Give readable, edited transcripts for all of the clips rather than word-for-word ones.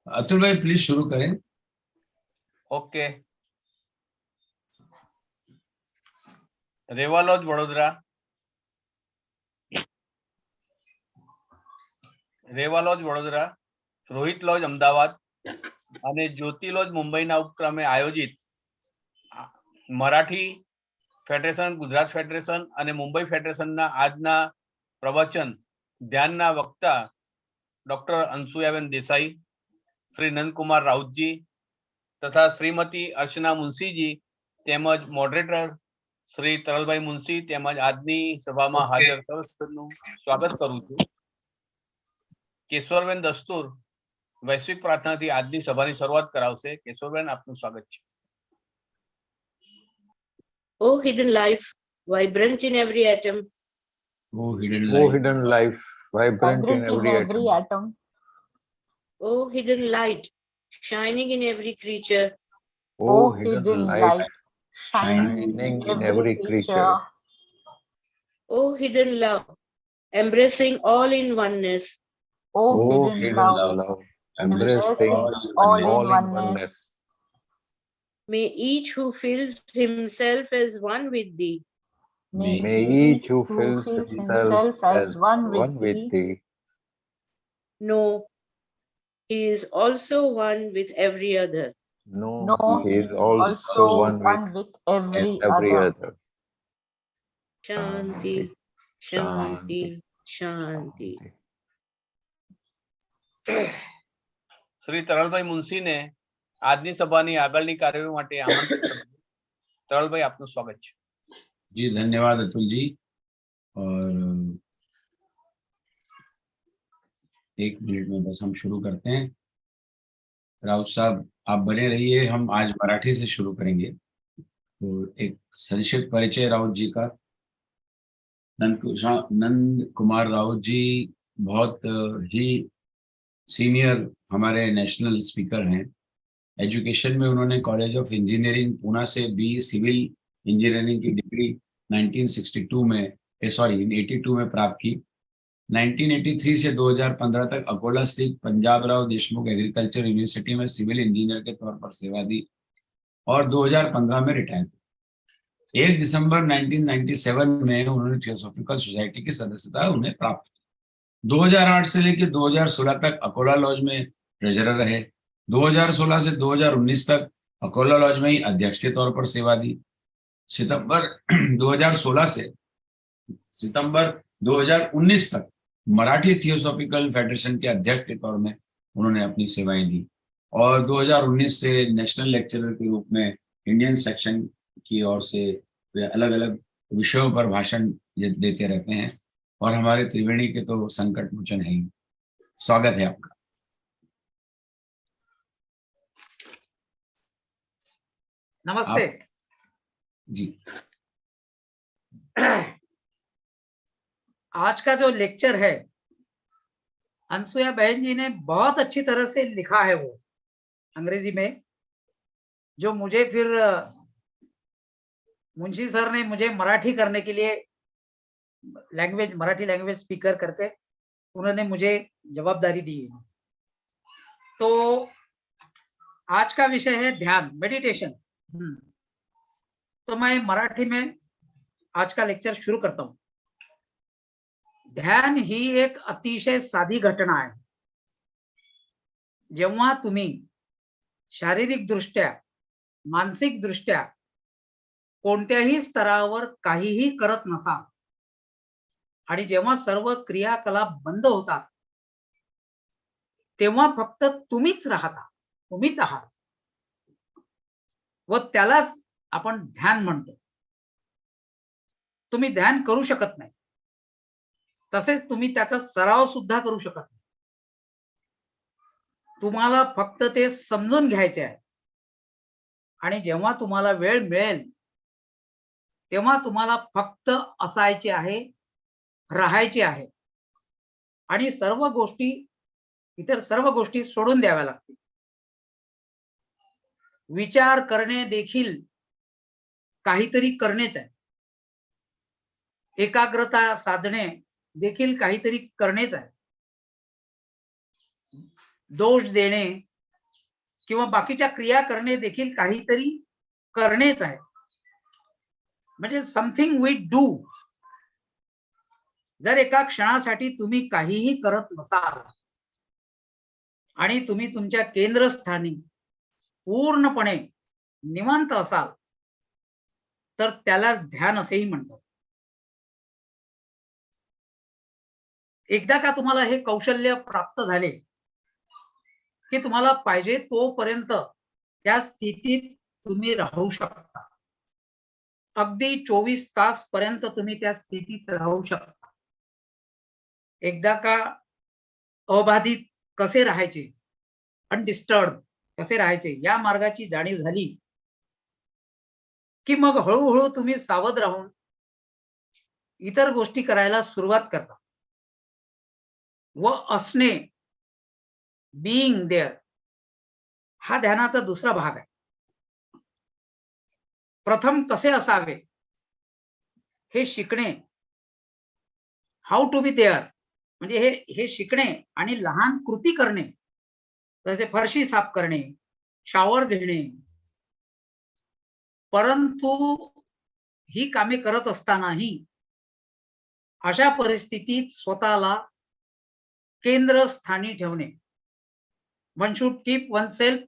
अतुल भाई प्लीज शुरू करें। ओके। रेवा लॉज वडोदरा, રેવા લોજ વડોદરા, રોહિત લોજ અમદાવાદ અને જ્યોતિ લોજ મુંબઈના ઉપક્રમે આયોજિત મરાઠી ફેડરેશન, ગુજરાત ફેડરેશન અને મુંબઈ ફેડરેશનના આજના પ્રવચન ધ્યાનના વક્તા ડોક્ટર અનસુયાબેન દેસાઈ, શ્રી નંદકુમાર રાઉતજી તથા શ્રીમતી અર્ચના મુનશીજી તેમજ મોડરેટર શ્રી તરલભાઈ મુનશી તેમજ આજની સભામાં હાજર સૌનું સ્વાગત કરું છું। કેશવરબેન દસ્તુર વૈશ્વિક પ્રાર્થનાથી આજની સભાની શરૂઆત કરાવશે। કેશવરબેન, આપનું સ્વાગત છે। O hidden life, vibrant in every atom. Oh hidden O light. hidden life, vibrant in every atom. O hidden light, shining in every creature. O hidden light, shining in every creature. O hidden love, embracing all in oneness. O hidden love, embracing all in oneness. May each who feels himself as one with thee. May each who feels himself as one with thee. Know he is also one with every other. No, he is also one with every other. Shanti, Shanti, Shanti. Shri તરલભાઈ મુનશીને આજની સભાની આગળની કાર્યવાહી માટે આમંત્રિત કરું છું। તરલભાઈ, આપનું સ્વાગત છે। जी धन्यवाद अतुल जी। और 1 मिनट में बस हम शुरू करते हैं। राउत साहब आप बने रहिए, हम आज मराठी से शुरू करेंगे। तो एक संक्षिप्त परिचय राउत जी का। नंद कुमार राउत जी बहुत ही सीनियर हमारे नेशनल स्पीकर हैं। एजुकेशन में उन्होंने कॉलेज ऑफ इंजीनियरिंग पूना से बी सिविल इंजीनियरिंग की डिग्री 1982 में 82 में प्राप्त की। 1983 से 2015 तक अकोला स्थित पंजाब राव देशमुख एग्रीकल्चर यूनिवर्सिटी में सिविल इंजीनियर के तौर पर सेवा दी और 2015 में रिटायर। 1 दिसंबर 1997 में उन्होंने थियोसॉफिकल सोसाइटी की सदस्यता उन्हें प्राप्त की। 2008 से लेकर 2016 तक अकोला लॉज में ट्रेजरर रहे। 2016 से 2019 तक अकोला लॉज में ही अध्यक्ष के तौर पर सेवा दी। सितंबर 2016 से सितंबर 2019 तक मराठी थियोसॉफिकल फेडरेशन के अध्यक्ष के तौर में उन्होंने अपनी सेवाएं दी और 2019 से नेशनल लेक्चरर के रूप में इंडियन सेक्शन की ओर से अलग अलग विषयों पर भाषण देते रहते हैं और हमारे त्रिवेणी के तो संकट मोचन है ही। स्वागत है आपका। नमस्ते जी। आज का जो लेक्चर है अनसुया बहन जी ने बहुत अच्छी तरह से लिखा है, वो अंग्रेजी में, जो मुझे फिर मुंशी सर ने मुझे मराठी करने के लिए मराठी लैंग्वेज स्पीकर करके उन्होंने मुझे जवाबदारी दी है। तो आज का विषय है ध्यान, मेडिटेशन। तो मैं मराठी में आज का लेक्चर शुरू करता हूं। ध्यान ही एक अतिशय साधी घटना आहे। जेव्हा तुम्ही शारीरिक दृष्ट्या, मानसिक दृष्ट्या कोणत्याही स्तरावर काहीही करत नसाल आणि जेव्हा सर्व क्रियाकलाप बंद होतात, तेव्हा फक्त तुम्हीच राहता, तुम्हीच आहात, व त्यालाच आपण ध्यान म्हणतो। तुम्ही ध्यान करू शकत नाही, तसेच तुम्ही त्याचा सराव सुद्धा करू शकत नाही। तुम्हाला फक्त ते समजून घ्यायचे आहे आणि जेव्हा तुम्हाला वेळ मिळेल तेव्हा तुम्हाला फक्त असायचे आहे, राहायचे आहे आणि इतर सर्व गोष्टी सोडून द्याव्या लागतील। विचार करणे देखील काहीतरी करणेच आहे, एकाग्रता साधणे देखील काहीतरी करणेच आहे, दोष देणे किंवा बाकीच्या क्रिया करणे देखील काहीतरी करणेच आहे, म्हणजे समथिंग वी डू. जर एका क्षणासाठी तुम्ही काहीही करत नसाल आणि तुम्ही तुमच्या केंद्रस्थानी पूर्णपणे निवांत असाल तर त्यालाच ध्यान असेही म्हणतात. एकदा का तुम्हाला हे कौशल्य प्राप्त झाले की तुम्हाला पाहिजे तोपर्यंत त्या स्थितीत तुम्ही राहू शकता. अगदी 24 तास पर्यंत तुम्ही त्या स्थितीत राहू शकता. एकदा का अबाधित कसे राहायचे, अनडिस्टर्ब कसे राहायचे या मार्गाची जाणीव झाली की मग हळूहळू तुम्ही सावध राहून इतर गोष्टी करायला सुरुवात करता. व असणे, बीइंग देअर, हा ध्यानाचा दुसरा भाग आहे. प्रथम कसे असावे हे शिकणे, हाऊ टू बी देअर, म्हणजे हे शिकणे आणि लहान कृती करणे, जसे फरशी साफ करणे, शॉवर घेणे. परंतु ही कामे करत असतानाही अशा परिस्थितीत स्वतःला केंद्रस्थानी ठेवणे. One should keep oneself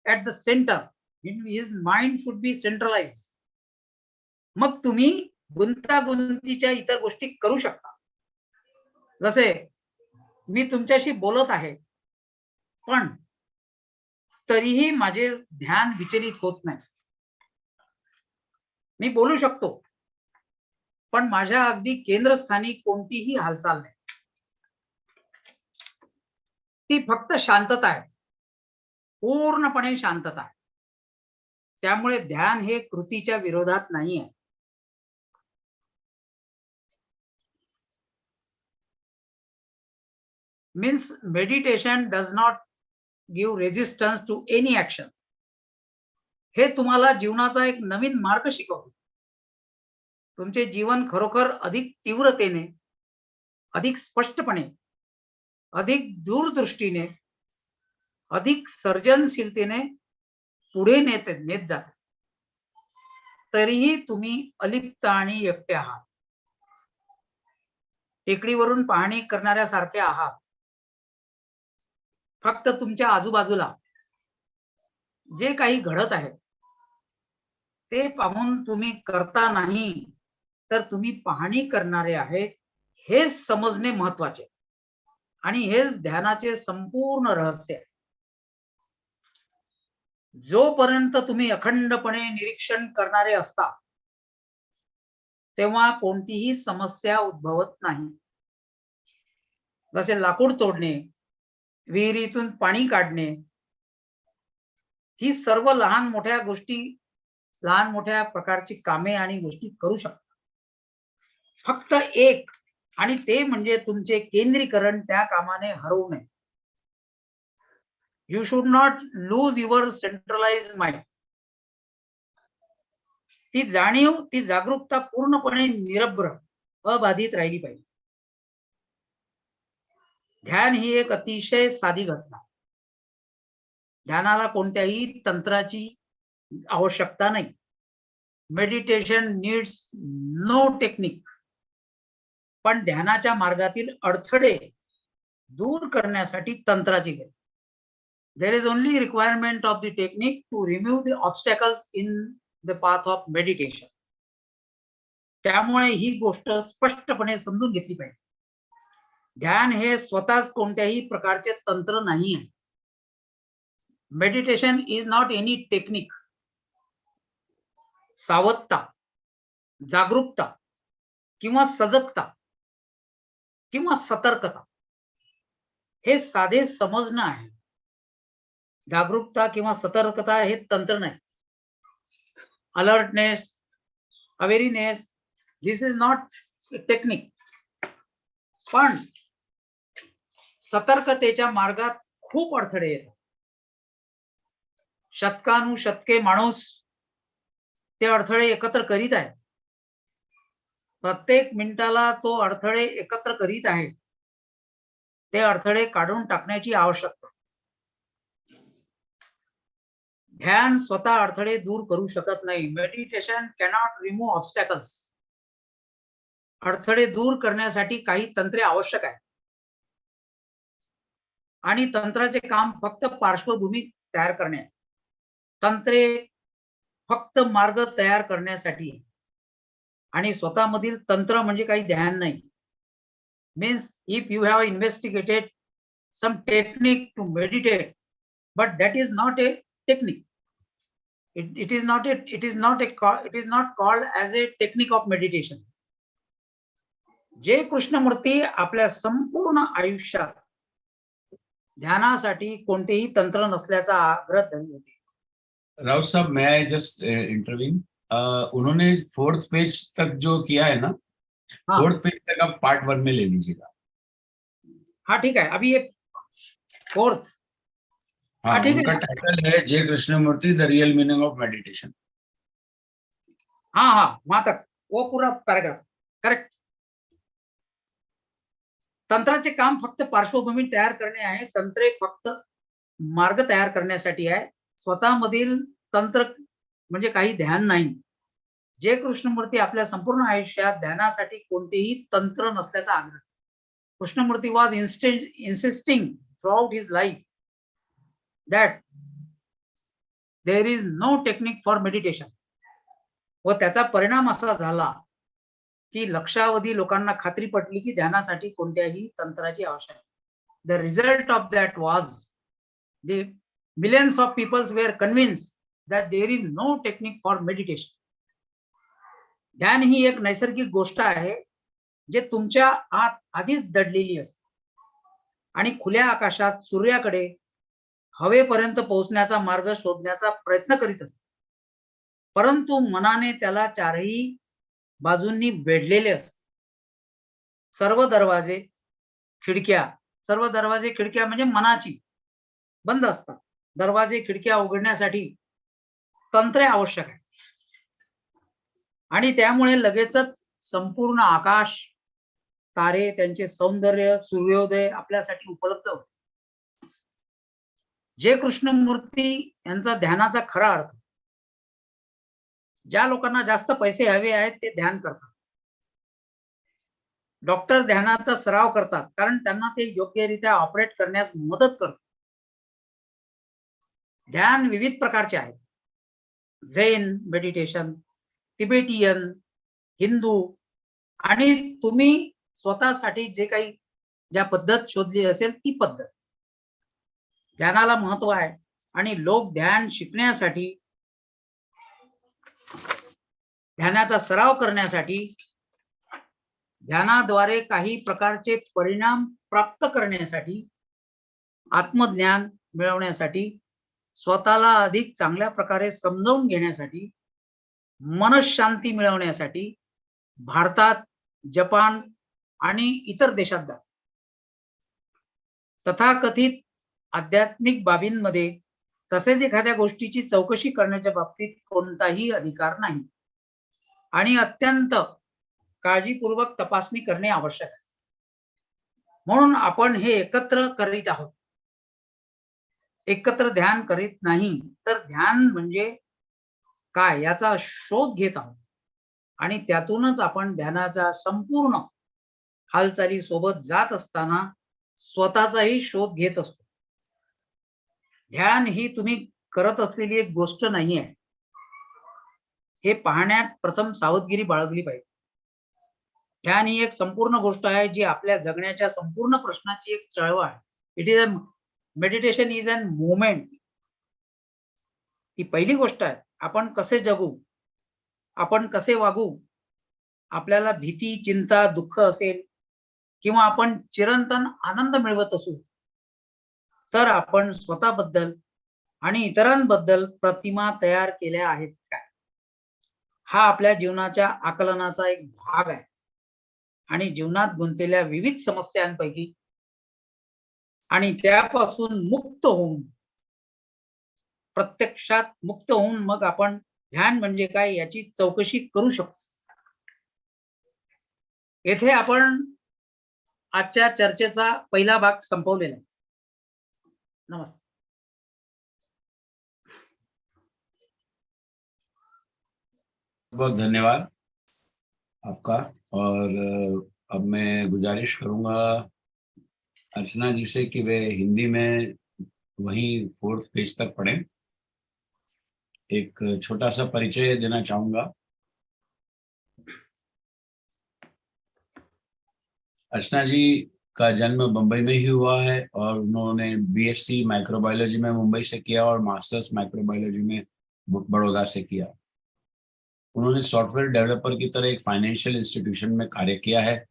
at the center. His mind should be centralized. मग तुम्ही गुंतागुंतीच्या इतर गोष्टी करू शकता. जसे मी तुमच्याशी बोलत आहे पण तरीही माझे ध्यान विचलित होत नाही. मी बोलू शकतो पण माझ्या अगदी केंद्रस्थानी कोणतीही हालचाल नाही. ती फक्त शांतता आहे, पूर्णपणे शांतता आहे. त्यामुळे ध्यान हे कृतीच्या विरोधात नाही आहे. Means meditation does not give resistance to any action. हे तुम्हाला जीवनाचा एक नवीन मार्ग शिकवतो. तुमचे जीवन खरोखर अधिक तीव्रतेने, अधिक स्पष्टपणे, अधिक दूरदृष्टीने, अधिक सर्जनशीलतेने पुढे नेत जाते. तरीही तुम्ही अलिप्त आणि एकटे आहात. टेकडीवरून पाहणी करणाऱ्यासारखे आहात. फक्त तुमच्या आजूबाजूला जे काही घडत आहे ते पाहून तुम्ही करता नाही तर तुम्ही पाहणी करणारे आहेत हेच समजणे महत्वाचे आणि हेच ध्यानाचे संपूर्ण रहस्य आहे. जोपर्यंत तुम्ही अखंडपणे निरीक्षण करणारे असता तेव्हा कोणतीही समस्या उद्भवत नाही. जसे लाकूड तोडणे, विहिरीतून पाणी काढणे, ही सर्व लहान मोठ्या गोष्टी, लहान मोठ्या प्रकारची कामे आणि गोष्टी करू शकता. फक्त एक, आणि ते म्हणजे तुमचे केंद्रीकरण त्या कामाने हरवू नये. You should not lose your centralised mind. ती जाणीव, ती जागरूकता पूर्णपणे निरभ्र, अबाधित राहिली पाहिजे. ध्यान ही एक अतिशय साधी घटना. ध्यानाला कोणत्याही तंत्राची आवश्यकता नाही. Meditation needs no technique. पण ध्यानाच्या मार्गातील अडथळे दूर करण्यासाठी तंत्राची गरज. There is only requirement of the technique to remove the obstacles in the path of meditation. त्यामुळे ही गोष्ट स्पष्टपणे समजून घेतली पाहिजे. ध्यान हे स्वतःच कोणत्याही प्रकारचे तंत्र नाही आहे. Meditation is not any technique. सावधता, जागरूकता किंवा सजगता किंवा सतर्कता हे साधे समजणं आहे. जागरूकता किंवा सतर्कता हे तंत्र नाही. Alertness, awareness, this is not technique. पण सतर्कतेच्या मार्गात खूप अडथळे येतात. शतकानुशतके माणूस ते अडथळे एकत्र करीत आहे. प्रत्येक मिनिटाला तो अडथळे एकत्र करीत आहे. ते अडथळे काढून टाकण्याची आवश्यकता. ध्यान स्वतः अडथळे दूर करू शकत नाही. Meditation cannot remove obstacles. अडथळे दूर करण्यासाठी काही तंत्रे आवश्यक आहे आणि तंत्राचे काम फक्त पार्श्वभूमी तयार करणे. तंत्रे फक्त मार्ग तयार करण्यासाठी आणि स्वतःमधील तंत्र म्हणजे काही ध्यान नाही. Means if you have investigated some technique to meditate, but that is not a technique. It is not called as a technique of meditation. जे कृष्णमूर्ती आपल्या संपूर्ण आयुष्यात ध्यानासाठी कोणतेही तंत्र नसल्याचा आग्रह धरले होते. राउत साहब, मैं आई जस्ट इंटरव्यू, उन्होंने 4th पेज तक जो किया है ना, 4th पेज तक आप पार्ट 1 में ले लीजिएगा. हाँ ठीक है, अभी ये 4th. हाँ, ठीक उनका है. टाइटल है J Krishnamurti the real meaning of meditation. हाँ वहां तक वो पूरा पैराग्राफ करेक्ट. तंत्राचे काम फक्त पार्श्वभूमी तयार करणे आहे. तंत्रे फक्त मार्ग तयार करण्यासाठी आहे. स्वतःमधील तंत्र म्हणजे काही ध्यान नाही. जे कृष्णमूर्ती आपल्या संपूर्ण आयुष्यात ध्यानासाठी कोणतेही तंत्र नसल्याचा आग्रह. Krishnamurthy was insisting throughout his life that there is no technique for meditation. व त्याचा परिणाम असा झाला की लक्षावधी लोकांना खात्री पटली की ध्यानासाठी कोणत्याही तंत्राची आवश्यकता. The result of that was the millions of people were convinced that there is no technique for meditation. ध्यान ही एक नैसर्गिक गोष्ट आहे जे तुमच्या आत आधीच दडलेली असते आणि खुल्या आकाशात सूर्याकडे हवेपर्यंत पोहोचण्याचा मार्ग शोधण्याचा प्रयत्न करीत असते. परंतु मनाने त्याला चारही बाजूंनी वेढलेले असते. सर्व दरवाजे खिडक्या म्हणजे मनाची बंद असतात. दरवाजे खिडक्या उघडण्यासाठी तंत्रे आवश्यक आहे आणि त्यामुळे लगेचच संपूर्ण आकाश, तारे, त्यांचे सौंदर्य, सूर्योदय आपल्यासाठी उपलब्ध होते. जे कृष्णमूर्ती यांचा ध्यानाचा खरा अर्थ. ज्या लोकांना जास्त पैसे हवे आहेत ते ध्यान करतात. डॉक्टर ध्यानाचा सराव करतात कारण त्यांना ते योग्यरित्या ऑपरेट करण्यास मदत करते. ध्यान विविध प्रकारचे आहेत. झेन मेडिटेशन, तिबेटियन, हिंदू आणि तुम्ही स्वतःसाठी जे काही ज्या पद्धत शोधली असेल ती पद्धत. ध्यानाला महत्व आहे आणि लोक ध्यान शिकण्यासाठी, ध्यानाचा सराव करण्यासाठी, ध्यानाद्वारे काही प्रकारचे परिणाम प्राप्त करण्यासाठी, आत्मज्ञान मिळवण्यासाठी, स्वतःला अधिक चांगल्या प्रकारे समजावून घेण्यासाठी, मनशांती मिळवण्यासाठी भारतात, जपान आणि इतर देशात जातात. तथाकथित आध्यात्मिक बाबींमध्ये तसेच एखाद्या गोष्टीची चौकशी करण्याच्या बाबतीत कोणताही अधिकार नाही आणि अत्यंत काळजीपूर्वक तपासणी करणे आवश्यक आहे. म्हणून आपण हे एकत्र करीत आहोत. एकत्र ध्यान करीत नाही तर ध्यान म्हणजे काय याचा शोध घेत आहोत आणि त्यातूनच आपण ध्यानाचा संपूर्ण हालचाली सोबत जात असताना स्वतःचाही शोध घेत असतो. ध्यान ही तुम्ही करत असलेली एक गोष्ट नाही आहे हे पाहण्यात प्रथम सावधगिरी बाळगली पाहिजे. ध्यान ही एक संपूर्ण गोष्ट आहे जी आपल्या जगण्याच्या संपूर्ण प्रश्नाची एक चळवळ आहे. It is a meditation is an movement. ही पहिली गोष्ट आहे. आपण कसे जगू, आपण कसे वागू, आपल्याला भीती, चिंता, दुःख असेल किंवा आपण चिरंतन आनंद मिळवत असू तर आपण स्वतःबद्दल आणि इतरांबद्दल प्रतिमा तयार केल्या आहेत का? हा आपल्या जीवनाच्या आकलनाचा एक भाग आहे आणि जीवनात गुंतलेल्या विविध समस्यांपैकी आणि त्यापासून मुक्त होऊन, प्रत्यक्षात मुक्त होऊन मग आपण ध्यान म्हणजे काय याची चौकशी करू शकतो. येथे आपण आजच्या चर्चेचा पहिला भाग संपवलेला आहे. नमस्ते. बहुत धन्यवाद आपका। और अब मैं गुजारिश करूंगा अर्चना जी से कि वे हिंदी में वहीं 4th पेज तक पढ़ें। एक छोटा सा परिचय देना चाहूंगा। अर्चना जी का जन्म बम्बई में ही हुआ है और उन्होंने बीएससी माइक्रोबायोलॉजी में मुंबई से किया और मास्टर्स माइक्रोबायोलॉजी में बड़ौदा से किया। उन्होंने सॉफ्टवेयर डेवलपर की तरह एक फाइनेंशियल इंस्टीट्यूशन में कार्य किया है।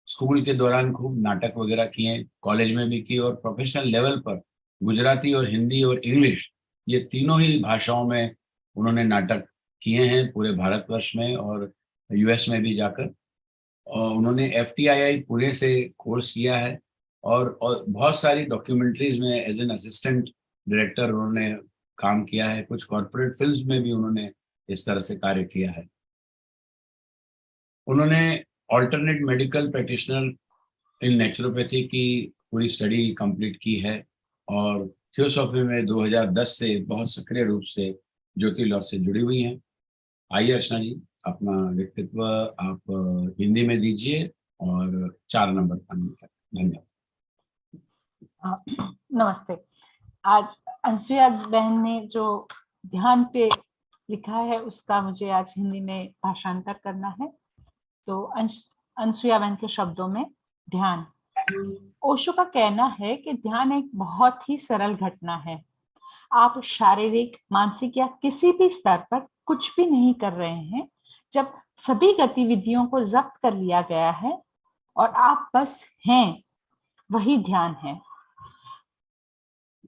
स्कूल के दौरान खूब नाटक वगैरह किए, कॉलेज में भी किए और प्रोफेशनल लेवल पर गुजराती और हिंदी और इंग्लिश ये तीनों ही भाषाओं में उन्होंने नाटक किए हैं पूरे भारतवर्ष में और यूएस में भी जाकर। और उन्होंने FTII पुणे से कोर्स किया है और बहुत सारी डॉक्यूमेंट्रीज में एज एन असिस्टेंट डायरेक्टर उन्होंने काम किया है। कुछ कॉर्पोरेट फिल्म्स में भी उन्होंने इस तरह से कार्य किया है। उन्होंने ऑल्टरनेट मेडिकल प्रैक्टिशनर इन नेचुरोपैथी की पूरी स्टडी कंप्लीट की है और थियोसॉफी में 2010 से बहुत सक्रिय रूप से ज्योतिर्लॉज से जुड़ी हुई हैं। आइए अर्चना जी, अपना व्यक्तित्व आप हिंदी में दीजिए और 4 नंबर पानी तक। धन्यवाद। नमस्ते। आज अंसुया बहन ने जो ध्यान पे लिखा है उसका मुझे आज हिंदी में भाषांतर करना है। तो अंसुया बहन के शब्दों में ध्यान। ओशो का कहना है कि ध्यान एक बहुत ही सरल घटना है। आप शारीरिक, मानसिक या किसी भी स्तर पर कुछ भी नहीं कर रहे हैं। जब सभी गतिविधियों को जब्त कर लिया गया है और आप बस हैं, वही ध्यान है।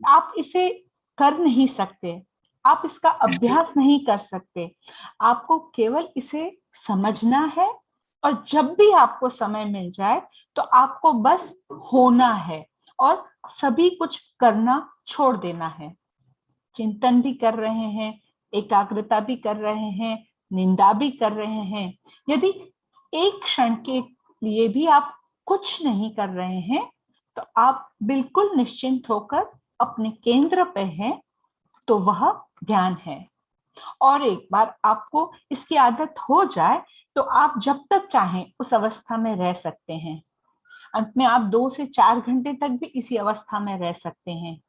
आप इसे कर नहीं सकते, आप इसका अभ्यास नहीं कर सकते। आपको केवल इसे समझना है और जब भी आपको समय मिल जाए तो आपको बस होना है और सभी कुछ करना छोड़ देना है। चिंतन भी कर रहे हैं, एकाग्रता भी कर रहे हैं, निंदा भी कर रहे हैं। यदि एक क्षण के लिए भी आप कुछ नहीं कर रहे हैं तो आप बिल्कुल निश्चिंत होकर अपने केंद्र पे हैं, तो वह ध्यान है। और एक बार आपको इसकी आदत हो जाए तो आप जब तक चाहें उस अवस्था में रह सकते हैं। अंत में आप 2 से 4 घंटे तक भी इसी अवस्था में रह सकते हैं।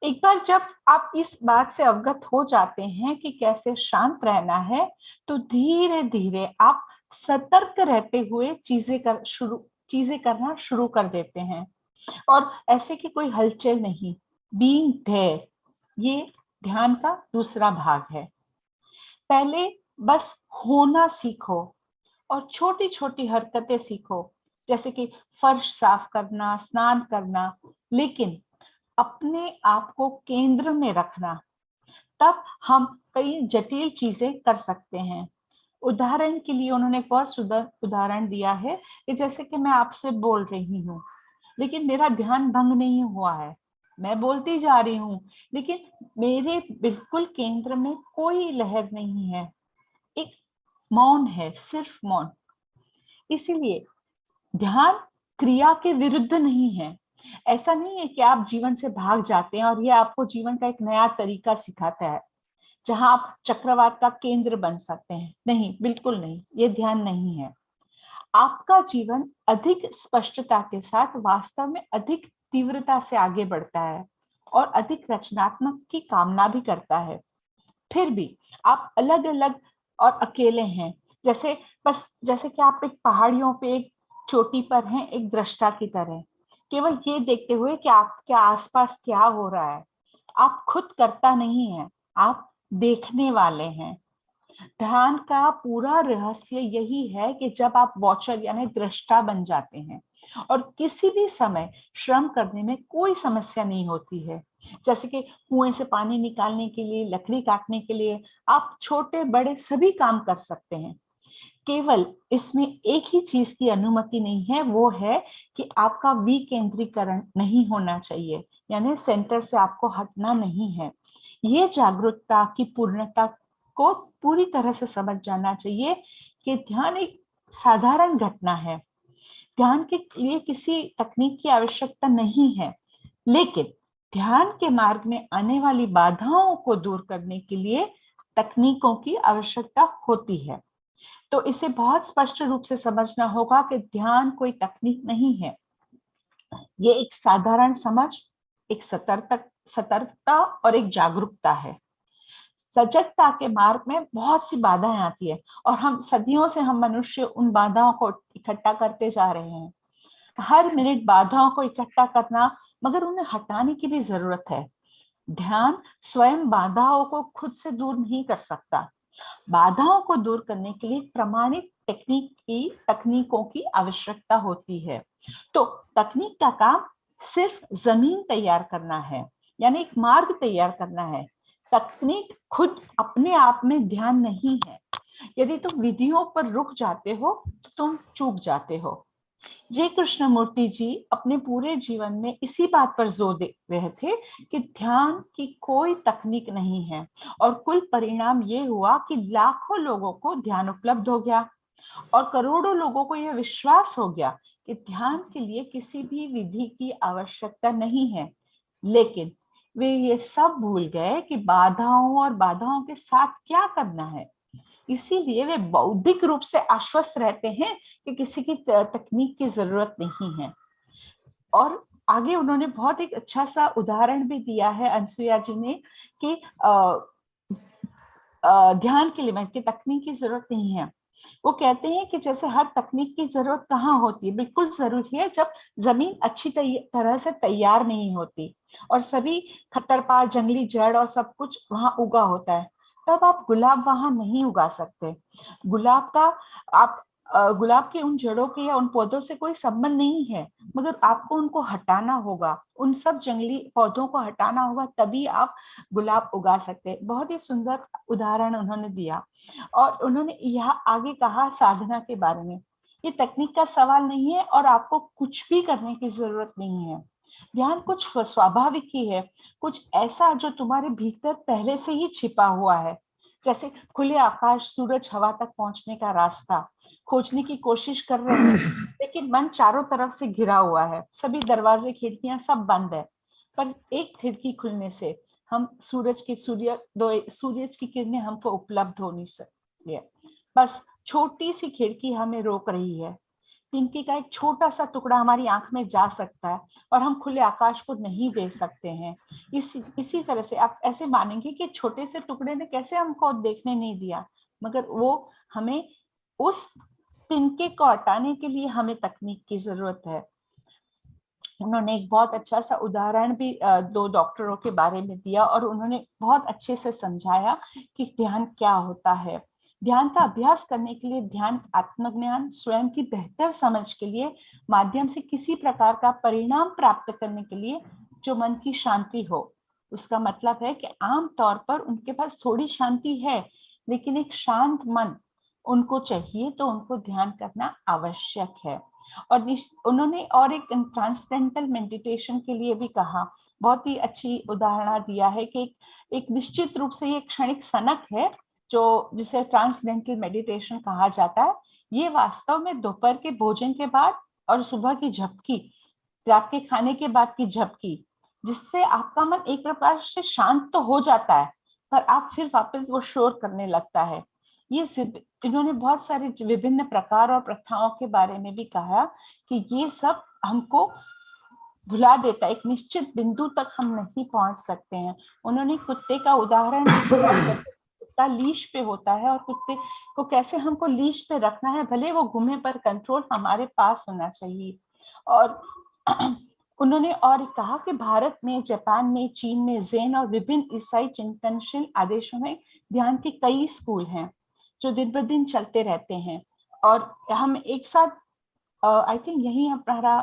एक बार जब आप इस बात से अवगत हो जाते हैं कि कैसे शांत रहना है, तो धीरे धीरे आप सतर्क रहते हुए चीजें करना शुरू कर देते हैं। और ऐसे कि कोई हलचल नहीं, बीइंग देयर, ये ध्यान का दूसरा भाग है। पहले बस होना सीखो और छोटी छोटी हरकतें सीखो, जैसे कि फर्श साफ करना, स्नान करना, लेकिन अपने आप को केंद्र में रखना। तब हम कई जटिल चीजें कर सकते हैं। उदाहरण के लिए उन्होंने एक बहुत सुंदर उदाहरण दिया है कि जैसे कि मैं आपसे बोल रही हूँ लेकिन मेरा ध्यान भंग नहीं हुआ है, मैं बोलती जा रही हूँ लेकिन मेरे बिल्कुल केंद्र में कोई लहर नहीं है, एक मौन है, सिर्फ मौन। इसीलिए ध्यान क्रिया के विरुद्ध नहीं है। ऐसा नहीं है कि आप जीवन से भाग जाते हैं और ये आपको जीवन का एक नया तरीका सिखाता है जहां आप चक्रवात का केंद्र बन सकते हैं। नहीं, बिल्कुल नहीं, ये ध्यान नहीं है। आपका जीवन अधिक स्पष्टता के साथ वास्तव में अधिक तीव्रता से आगे बढ़ता है और अधिक रचनात्मक की कामना भी करता है। फिर भी आप अलग अलग और अकेले हैं, जैसे कि आप एक पहाड़ियों पे एक चोटी पर हैं, एक दृष्टा की तरह, केवल ये देखते हुए कि आपके आसपास क्या हो रहा है। आप खुद करता नहीं है, आप देखने वाले हैं। ध्यान का पूरा रहस्य यही है कि जब आप वॉचर यानी दृष्टा बन जाते हैं और किसी भी समय श्रम करने में कोई समस्या नहीं होती है। जैसे कि कुएं से पानी निकालने के लिए, लकड़ी काटने के लिए आप छोटे बड़े सभी काम कर सकते हैं। केवल इसमें एक ही चीज की अनुमति नहीं है, वो है कि आपका विकेंद्रीकरण नहीं होना चाहिए, यानी सेंटर से आपको हटना नहीं है। ये जागरूकता की पूर्णता को पूरी तरह से समझ जाना चाहिए कि ध्यान एक साधारण घटना है। ध्यान के लिए किसी तकनीक की आवश्यकता नहीं है, लेकिन ध्यान के मार्ग में आने वाली बाधाओं को दूर करने के लिए तकनीकों की आवश्यकता होती है। तो इसे बहुत स्पष्ट रूप से समझना होगा कि ध्यान कोई तकनीक नहीं है, ये एक साधारण समझ, एक सतर्कता और एक जागरूकता है। सजगता के मार्ग में बहुत सी बाधाएं आती है और हम सदियों से हम मनुष्य उन बाधाओं को इकट्ठा करते जा रहे हैं। हर मिनट बाधाओं को इकट्ठा करना, मगर उन्हें हटाने की भी जरूरत है। ध्यान स्वयं बाधाओं को खुद से दूर नहीं कर सकता। बाधाओं को दूर करने के लिए प्रमाणित तकनीकों की आवश्यकता होती है। तो तकनीक का काम सिर्फ जमीन तैयार करना है, यानी एक मार्ग तैयार करना है। तकनीक खुद अपने आप में ध्यान नहीं है। यदि तुम विधियों पर रुक जाते हो तो तुम चूक जाते हो। जे कृष्णमूर्ति जी अपने पूरे जीवन में इसी बात पर जोर दे रहे थे कि ध्यान की कोई तकनीक नहीं है, और कुल परिणाम ये हुआ कि लाखों लोगों को ध्यान उपलब्ध हो गया और करोड़ों लोगों को यह विश्वास हो गया कि ध्यान के लिए किसी भी विधि की आवश्यकता नहीं है। लेकिन वे ये सब भूल गए कि बाधाओं के साथ क्या करना है। इसीलिए वे बौद्धिक रूप से आश्वस्त रहते हैं कि किसी की तकनीक की जरूरत नहीं है। और आगे उन्होंने बहुत एक अच्छा सा उदाहरण भी दिया है अनसुया जी ने कि ध्यान के लिए कि तकनीक की जरूरत नहीं है। वो कहते हैं कि जैसे हर तकनीक की जरूरत कहाँ होती है, बिल्कुल जरूरी है जब जमीन अच्छी तरह से तैयार नहीं होती और सभी खतरपार जंगली जड़ और सब कुछ वहां उगा होता है, तब आप गुलाब वहां नहीं उगा सकते। गुलाब के उन जड़ों के या उन पौधों से कोई संबंध नहीं है, मगर आपको उनको हटाना होगा, उन सब जंगली पौधों को हटाना होगा, तभी आप गुलाब उगा सकते हैं। बहुत ही सुंदर उदाहरण उन्होंने दिया। और उन्होंने यहाँ आगे कहा साधना के बारे में, ये तकनीक का सवाल नहीं है और आपको कुछ भी करने की जरूरत नहीं है। ध्यान कुछ स्वाभाविक ही है, कुछ ऐसा जो तुम्हारे भीतर पहले से ही छिपा हुआ है। जैसे खुले आकाश, सूरज, हवा तक पहुंचने का रास्ता खोजने की कोशिश कर रहे हैं, लेकिन मन चारों तरफ से घिरा हुआ है, सभी दरवाजे खिड़कियां सब बंद है। पर एक खिड़की खुलने से हम सूरज की किरणें हमको उपलब्ध होनी चाहिए। बस छोटी सी खिड़की हमें रोक रही है। तिनके का एक छोटा सा टुकड़ा हमारी आंख में जा सकता है और हम खुले आकाश को नहीं देख सकते हैं। इसी तरह से आप ऐसे मानेंगे कि छोटे से टुकड़े ने कैसे हमको देखने नहीं दिया, मगर वो हमें उस तिनके को हटाने के लिए हमें तकनीक की जरूरत है। उन्होंने एक बहुत अच्छा सा उदाहरण भी दो डॉक्टरों के बारे में दिया और उन्होंने बहुत अच्छे से समझाया कि ध्यान क्या होता है। ध्यान का अभ्यास करने के लिए ध्यान आत्मज्ञान, स्वयं की बेहतर समझ के लिए माध्यम से किसी प्रकार का परिणाम प्राप्त करने के लिए जो मन की शांति हो। उसका मतलब है कि आम तौर पर उनके पास थोड़ी शांति है, लेकिन एक शांत मन उनको चाहिए, तो उनको ध्यान करना आवश्यक है। और उन्होंने और एक ट्रांसडेंटल मेडिटेशन के लिए भी कहा, बहुत ही अच्छी उदाहरण दिया है कि एक निश्चित रूप से ये क्षणिक सनक है जो जिसे ट्रांसडेंटल मेडिटेशन कहा जाता है। ये वास्तव में दोपहर के भोजन के बाद और सुबह की झपकी, रात के खाने के बाद की झपकी, जिससे आपका मन एक प्रकार से शांत तो हो जाता है, पर आप फिर वापस वो शोर करने लगता है। इन्होंने बहुत सारे विभिन्न प्रकार और प्रथाओं के बारे में भी कहा कि ये सब हमको भुला देता है, एक निश्चित बिंदु तक हम नहीं पहुंच सकते हैं। उन्होंने कुत्ते का उदाहरण दिया, जैसे कुत्ता लीश पे होता है और कुत्ते को कैसे हमको लीश पे रखना है, भले वो घूमे पर कंट्रोल हमारे पास होना चाहिए। और उन्होंने और कहा कि भारत में, जापान में, चीन में ज़ेन और विभिन्न ईसाई चिंतनशील आदेशों में ध्यान के कई स्कूल हैं जो दिन ब दिन चलते रहते हैं। और हम एक साथ आई थिंक यही हमारा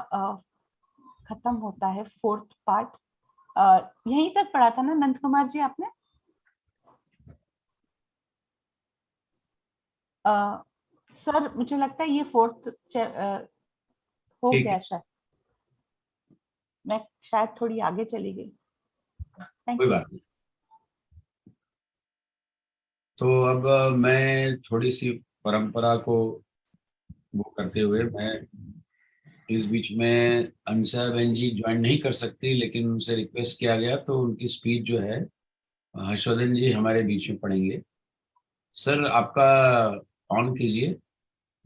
खत्म होता है 4th पार्ट। यहीं तक पढ़ा था ना नंद कुमार जी आपने? सर मुझे लगता है ये 4th हो गया शायद, मैं शायद थोड़ी आगे चली गई। कोई बात नहीं। तो अब मैं थोड़ी सी परंपरा को वो करते हुए, मैं इस बीच में अनसुया बहन जी ज्वाइन नहीं कर सकती, लेकिन उनसे रिक्वेस्ट किया गया तो उनकी स्पीच जो है हर्षवर्धन जी हमारे बीच में पढ़ेंगे। सर आपका ऑन कीजिए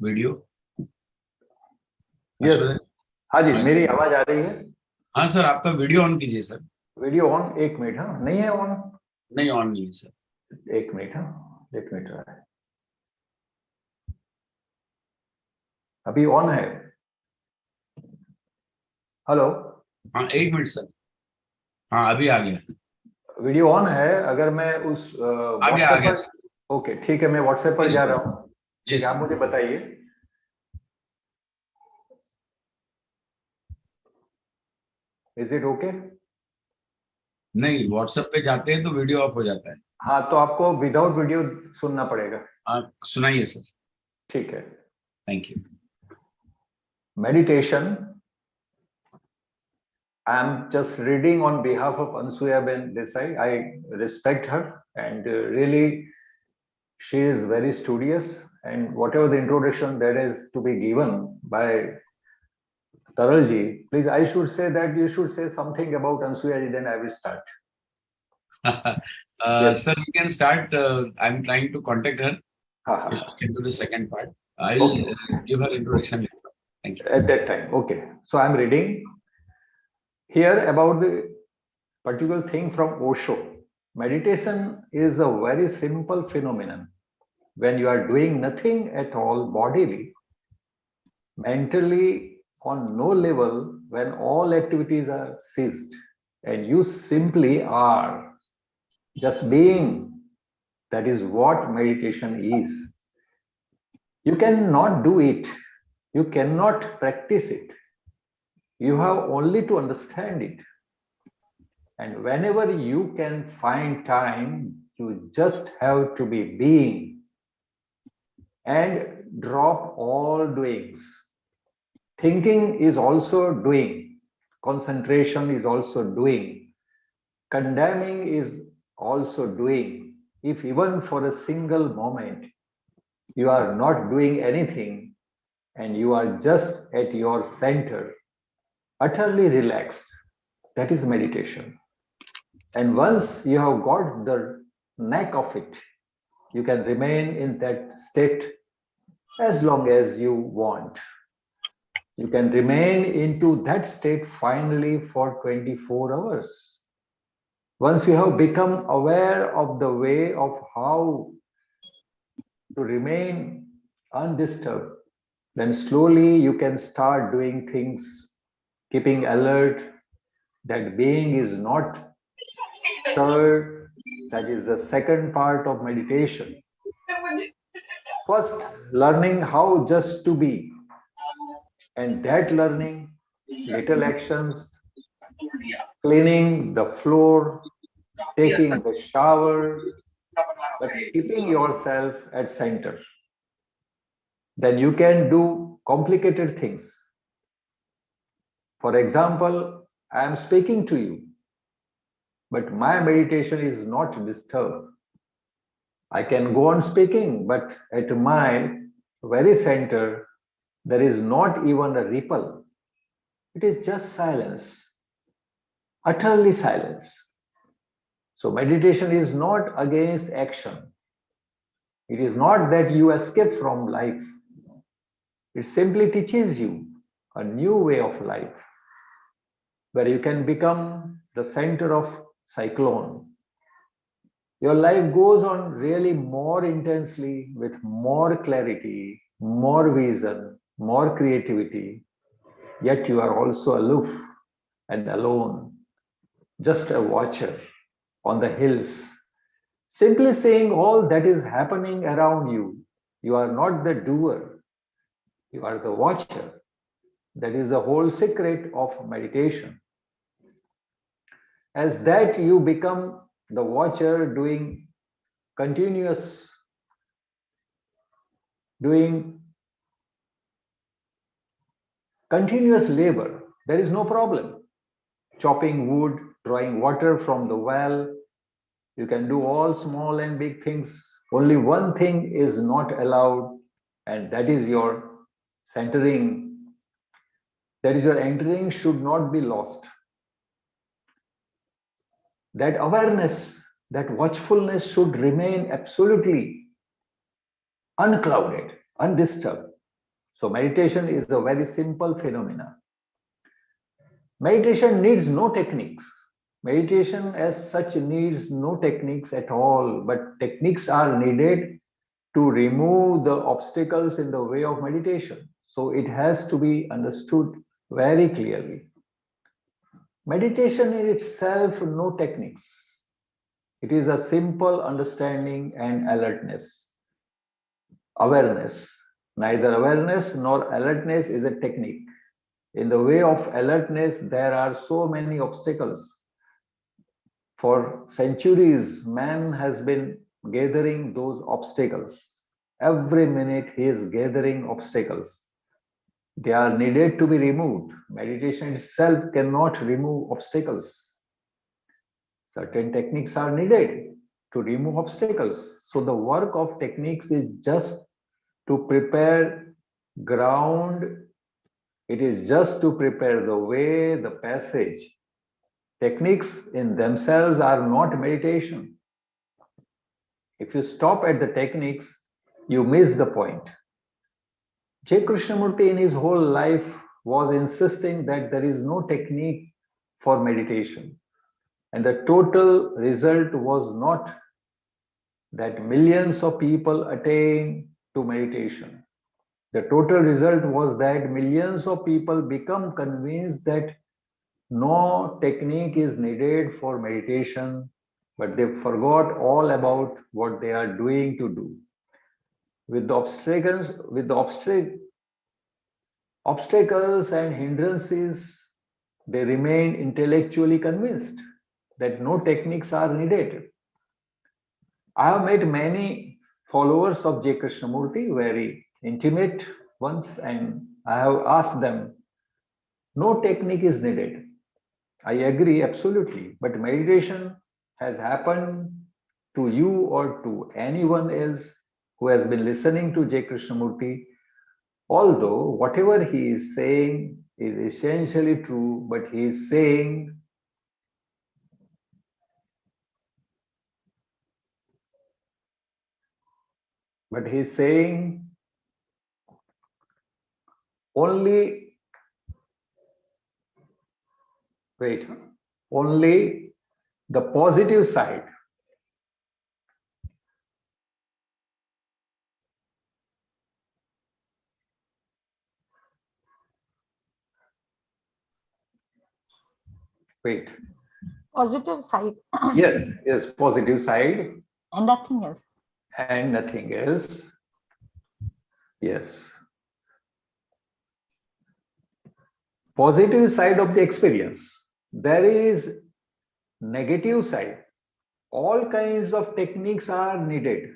वीडियो। यस, हाँ जी, हाँ। मेरी आवाज आ रही है? हाँ सर, आपका वीडियो ऑन कीजिए सर। वीडियो ऑन, एक मिनट। हाँ, नहीं है ऑन? नहीं, ऑन नहीं है सर। एक मिनट। हाँ, एक मिनट रहा है, अभी ऑन है। हेलो? हाँ, एक मिनट सर। हाँ, अभी आ गया। वीडियो ऑन है। अगर मैं उस आ गया व्हाट्सएप पर, ओके ठीक है, मैं व्हाट्सएप पर जा रहा हूँ। जी ठीक है, आप सर। मुझे बताइए। Is it okay? नहीं, व्हाट्सएप पे जाते हैं तो वीडियो ऑफ हो जाता है। हाँ, तो आपको विदाउट वीडियो सुनना पड़ेगा। आप सुनाइए सर। ठीक है। Thank you. Meditation. I am just reading on behalf of ANSUYA Desai. I respect her, and really she is very studious, and whatever the introduction that is to be given by Taralji, please, I should say that you should say something about ANSUYA ji, then I will start. Yes. Sir, you can start. I'm trying to contact her. Ha, If ha. you can do the second part, I'll Okay. give her introduction later. Thank you. At that time, okay. So I'm reading here about the particular thing from Osho. Meditation is a very simple phenomenon. When you are doing nothing at all bodily, mentally, on no level, when all activities are ceased, and you simply are just being, that is what meditation is. You cannot do it, you cannot practice it, you have only to understand it. And whenever you can find time, you just have to be being and drop all doings. Thinking is also doing, concentration is also doing, condemning is also doing. If even for a single moment you are not doing anything and you are just at your center, utterly relaxed, that is meditation. And once you have got the knack of it, you can remain in that state as long as you want. You can remain into that state finally for 24 hours. Once you have become aware of the way of how to remain undisturbed, then slowly you can start doing things, keeping alert. That being is not third, that is the second part of meditation. First, learning how just to be, and that learning, little actions, cleaning the floor, taking the shower, but keeping yourself at center. Then you can do complicated things. For example, I am speaking to you, but my meditation is not disturbed. I can go on speaking, but at my very center, there is not even a ripple. It is just silence, utterly silence. So meditation is not against action. It is not that you escape from life. It simply teaches you a new way of life, where you can become the center of cyclone. Your life goes on really more intensely, with more clarity, more vision, more creativity, yet you are also aloof and alone, just a watcher on the hills, simply seeing all that is happening around you. You are not the doer, you are the watcher. That is the whole secret of meditation. As that you become the watcher doing continuous labor, there is no problem. Chopping wood, drawing water from the well, you can do all small and big things. Only one thing is not allowed, and that is your centering. That is, your entering should not be lost. That awareness, that watchfulness should remain absolutely unclouded, undisturbed. So meditation is a very simple phenomena. Meditation needs no techniques. Meditation as such needs no techniques at all, but techniques are needed to remove the obstacles in the way of meditation. So it has to be understood very clearly. Meditation in itself, no techniques. It is a simple understanding and alertness. Awareness. Neither awareness nor alertness is a technique. In the way of alertness, there are so many obstacles. For centuries, man has been gathering those obstacles. Every minute he is gathering obstacles. They are needed to be removed. Meditation itself cannot remove obstacles. Certain techniques are needed to remove obstacles. So the work of techniques is just to prepare ground. It is just to prepare the way, the passage. Techniques in themselves are not meditation. If you stop at the techniques, you miss the point. J.Krishnamurti in his whole life was insisting that there is no technique for meditation. And the total result was not that millions of people attain to meditation. The total result was that millions of people become convinced that no technique is needed for meditation, but they forgot all about what they are doing to do. With the obstacles and hindrances, they remain intellectually convinced that no techniques are needed. I have met many followers of J. Krishnamurti, very intimate ones, and I have asked them, no technique is needed. I agree, absolutely, but meditation has happened to you or to anyone else who has been listening to J. Krishnamurti, although whatever he is saying is essentially true, but he is saying only the positive side. Positive side. Yes, positive side. And nothing else. And nothing else. Yes. Positive side of the experience. There is negative side. All kinds of techniques are needed.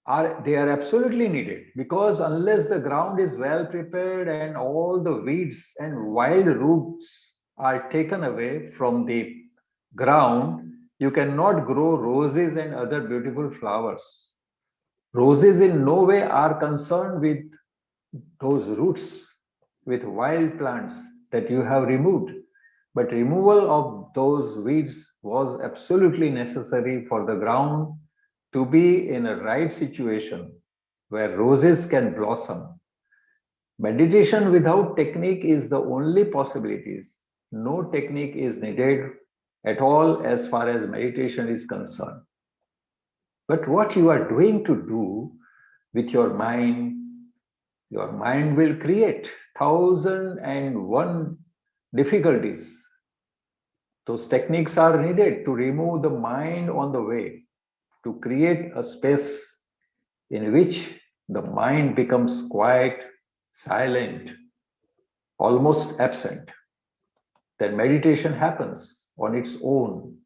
They are absolutely needed, because unless the ground is well prepared and all the weeds and wild roots are taken away from the ground, you cannot grow roses and other beautiful flowers. Roses in no way are concerned with those roots, with wild plants that you have removed. But removal of those weeds was absolutely necessary for the ground to be in a right situation where roses can blossom. Meditation without technique is the only possibilities. No technique is needed at all as far as meditation is concerned. But what you are doing to do with your mind will create 1,001 difficulties. Those techniques are needed to remove the mind on the way, to create a space in which the mind becomes quiet, silent, almost absent. Then meditation happens on its own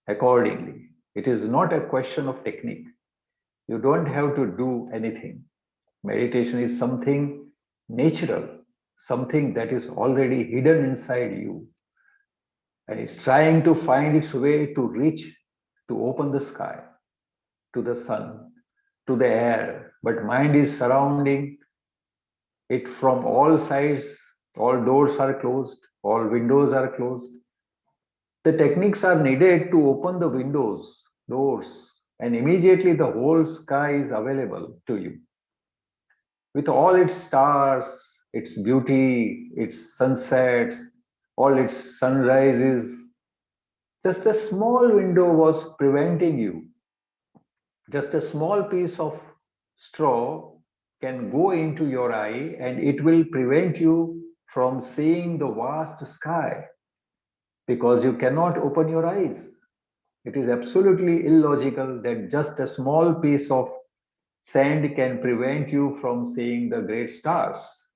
accordingly. It is not a question of technique. You don't have to do anything. Meditation is something natural, something that is already hidden inside you, and it's trying to find its way to reach, to open the sky, to the sun, to the air. But mind is surrounding it from all sides. All doors are closed, all windows are closed. The techniques are needed to open the windows, doors, and immediately the whole sky is available to you. With all its stars, its beauty, its sunsets, all its sunrises, just a small window was preventing you. Just a small piece of straw can go into your eye and it will prevent you from seeing the vast sky because you cannot open your eyes. It is absolutely illogical that just a small piece of sand can prevent you from seeing the great stars.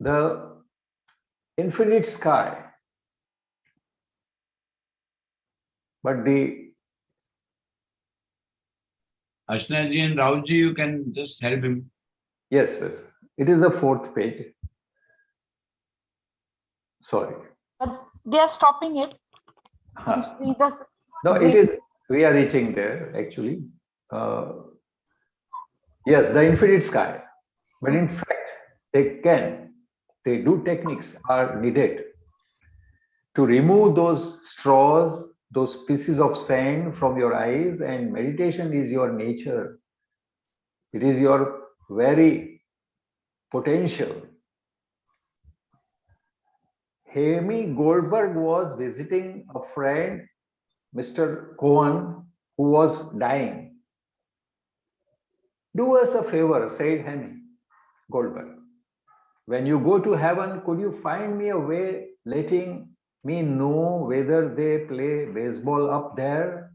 The infinite sky, but the Ashnaji and Rautji, you can just help him. yes, yes, it is the 4th page. Sorry. But they are stopping it. Huh. You see this? No, it is, we are reaching there actually. Yes, the infinite sky. But in fact, they do techniques are needed to remove those straws, those pieces of sand from your eyes, and meditation is your nature. It is your very potential. Hemi Goldberg was visiting a friend, Mr. Cohen, who was dying. Do us a favor, said Hemi Goldberg. When you go to heaven, could you find me a way letting me know whether they play baseball up there?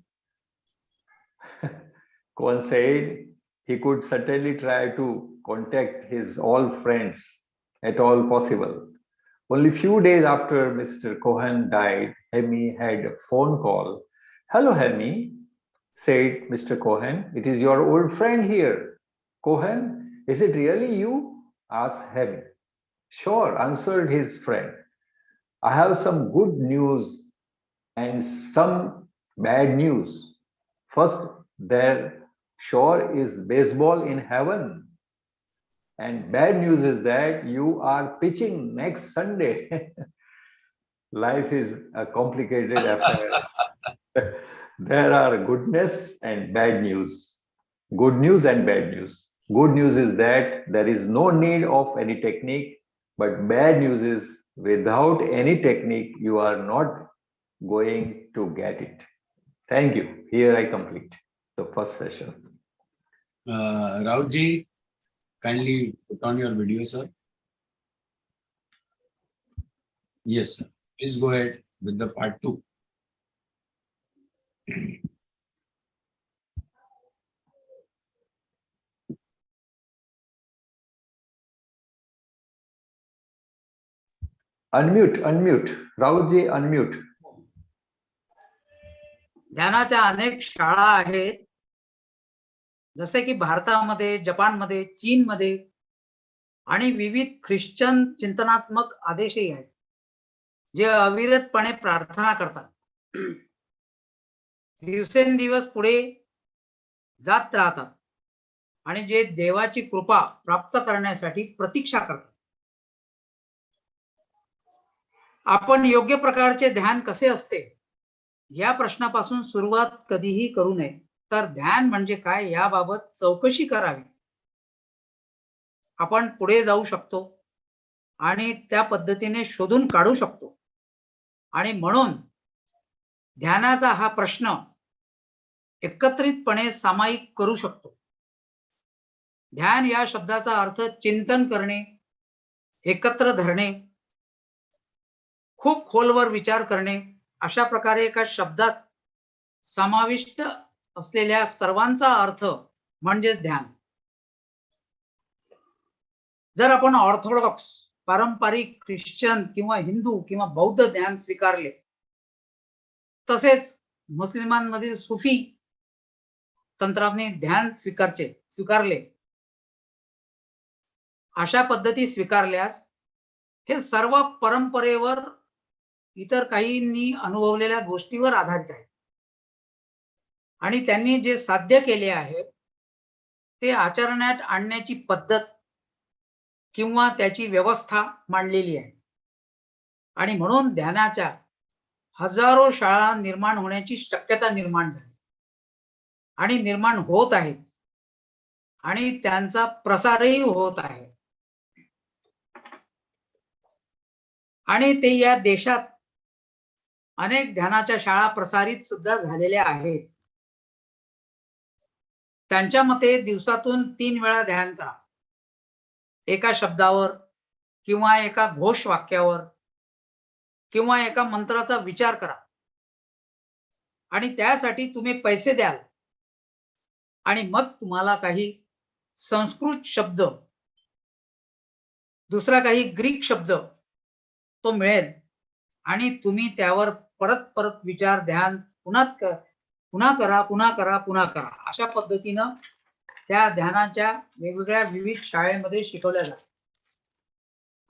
Cohen said he could certainly try to contact his old friends at all possible. Only few days after Mr. Cohen died, Hemi had a phone call. Hello, Hemi, said Mr. Cohen. It is your old friend here. Cohen, is it really you? Asked Hemi. Sure, answered his friend. I have some good news and some bad news. First, there sure is baseball in heaven. And bad news is that you are pitching next Sunday. Life is a complicated affair. There are goodness and bad news. Good news and bad news. Good news is that there is no need of any technique, but bad news is without any technique, you are not going to get it. Thank you. Here I complete the first session. Rautji, kindly put on your video, sir. Yes, sir. Please go ahead with the part 2. Unmute. Rautji, unmute. ध्यानाच्या अनेक शाळा आहेत, जसे की भारतामध्ये, जपानमध्ये, चीनमध्ये आणि विविध ख्रिश्चन चिंतनात्मक आदेशही आहेत, जे अविरतपणे प्रार्थना करतात, दिवसेंदिवस पुढे जात राहतात आणि जे देवाची कृपा प्राप्त करण्यासाठी प्रतीक्षा करतात. आपण योग्य प्रकारचे ध्यान कसे असते या प्रश्नापासून सुरुवात कधीही करू नये, तर ध्यान म्हणजे काय याबाबत चौकशी करावी. आपण पुढे जाऊ शकतो आणि त्या पद्धतीने शोधून काढू शकतो. आणि म्हणून ध्यानाचा हा प्रश्न एकत्रितपणे सामायिक करू शकतो. ध्यान या शब्दाचा अर्थ चिंतन करणे, एकत्र धरणे, खूप खोलवर विचार करणे, अशा प्रकारे एका शब्दात समाविष्ट असलेल्या सर्वांचा अर्थ म्हणजे ध्यान. जर आपण ऑर्थोडॉक्स, पारंपरिक ख्रिश्चन किंवा हिंदू किंवा बौद्ध ध्यान स्वीकारले, तसेच मुस्लिमांमधील सुफी तंत्राने ध्यान स्वीकारले, अशा पद्धती स्वीकारल्यास हे सर्व परंपरेवर, इतर काहींनी अनुभवलेल्या गोष्टीवर आधारित आहे आणि त्यांनी जे साध्य केले आहे ते आचरणात आणण्याची पद्धत किंवा त्याची व्यवस्था मांडलेली आहे. आणि म्हणून ध्यानाच्या हजारो शाळा निर्माण होण्याची शक्यता निर्माण झाली आणि निर्माण होत आहेत आणि त्यांचा प्रसारही होत आहे. आणि ते या देशात अनेक ध्यानाच्या शाळा प्रसारित सुद्धा झालेल्या आहेत. त्यांच्या मते दिवसातून 3 वेळा ध्यान करा, एका शब्दावर किंवा एका घोष वाक्यावर किंवा एका मंत्राचा विचार करा आणि त्यासाठी तुम्ही पैसे द्याल आणि मग तुम्हाला काही संस्कृत शब्द, दुसरा काही ग्रीक शब्द तो मिळेल आणि तुम्ही त्यावर परत परत विचार, ध्यान पुन्हा करा. अशा पद्धतीनं त्या ध्यानाच्या वेगवेगळ्या विविध शाळेमध्ये शिकवल्या जातात.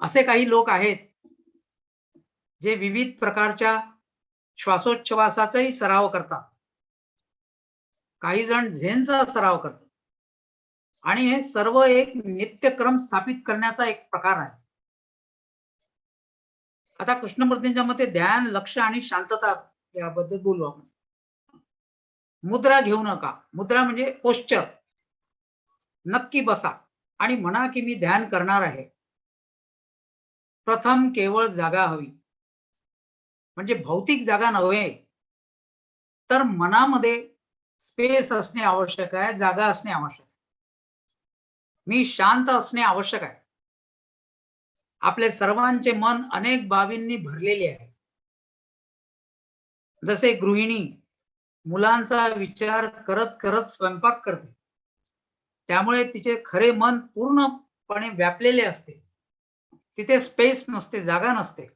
असे काही लोक आहेत जे विविध प्रकारच्या श्वासोच्छवासाचाही सराव करतात. काही जण झेनचा सराव करतात आणि हे सर्व एक नित्यक्रम स्थापित करण्याचा एक प्रकार आहे. आता कृष्णमूर्तींच्या मते ध्यान, लक्ष आणि शांतता याबद्दल बोलू आपण. मुद्रा घेऊ नका. मुद्रा म्हणजे पोश्चर. नक्की बसा आणि म्हणा की मी ध्यान करणार आहे. प्रथम केवळ जागा हवी, म्हणजे भौतिक जागा नव्हे, तर मनामध्ये स्पेस असणे आवश्यक आहे, जागा असणे आवश्यक आहे. मी शांत असणे आवश्यक आहे. आपले सर्वांचे मन अनेक बाबींनी भरलेले आहे. जसे गृहिणी मुलांचा विचार करत करत स्वयंपाक करते, त्यामुळे तिचे खरे मन पूर्णपणे व्यापलेले असते. तिथे स्पेस नसते, जागा नसते.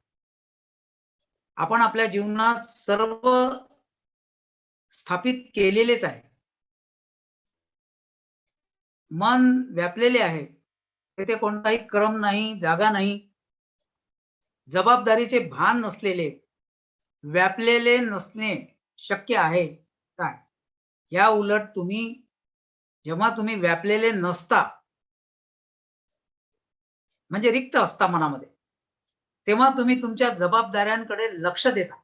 आपण आपल्या जीवनात सर्व स्थापित केलेलेच आहे. मन व्यापलेले आहे, तेथे कोणताही क्रम नाही, जागा नाही. जबाबदारीचे भान नसलेले, व्यापलेले नसणे शक्य आहे काय? या उलट जेव्हा तुम्ही व्यापलेले नसता, म्हणजे रिक्त असता मनामध्ये, तेव्हा तुम्ही तुमच्या जबाबदाऱ्यांकडे लक्ष देता.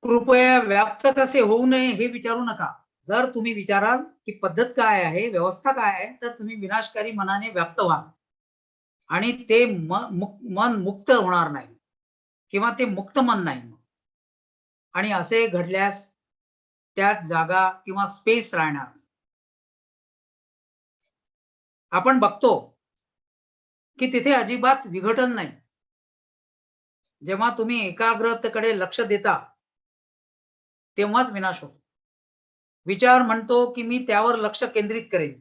कृपया व्याप्त कसे होऊ नये हे विचारू नका. जर तुम्ही विचाराल की पद्धत काय आहे, व्यवस्था काय आहे, तर तुम्ही विनाशकारी मनाने व्याप्त व्हाल आणि ते मन मुक्त होणार नाही किंवा ते मुक्त मन नाही. आणि असे घडल्यास त्यात जागा किंवा स्पेस राहणार. आपण बघतो की तिथे अजिबात विघटन नाही. जेव्हा तुम्ही एकाग्रतेकडे लक्ष देता तेव्हाच विनाश होतो. विचार म्हणतो की मी त्यावर लक्ष केंद्रित करेन.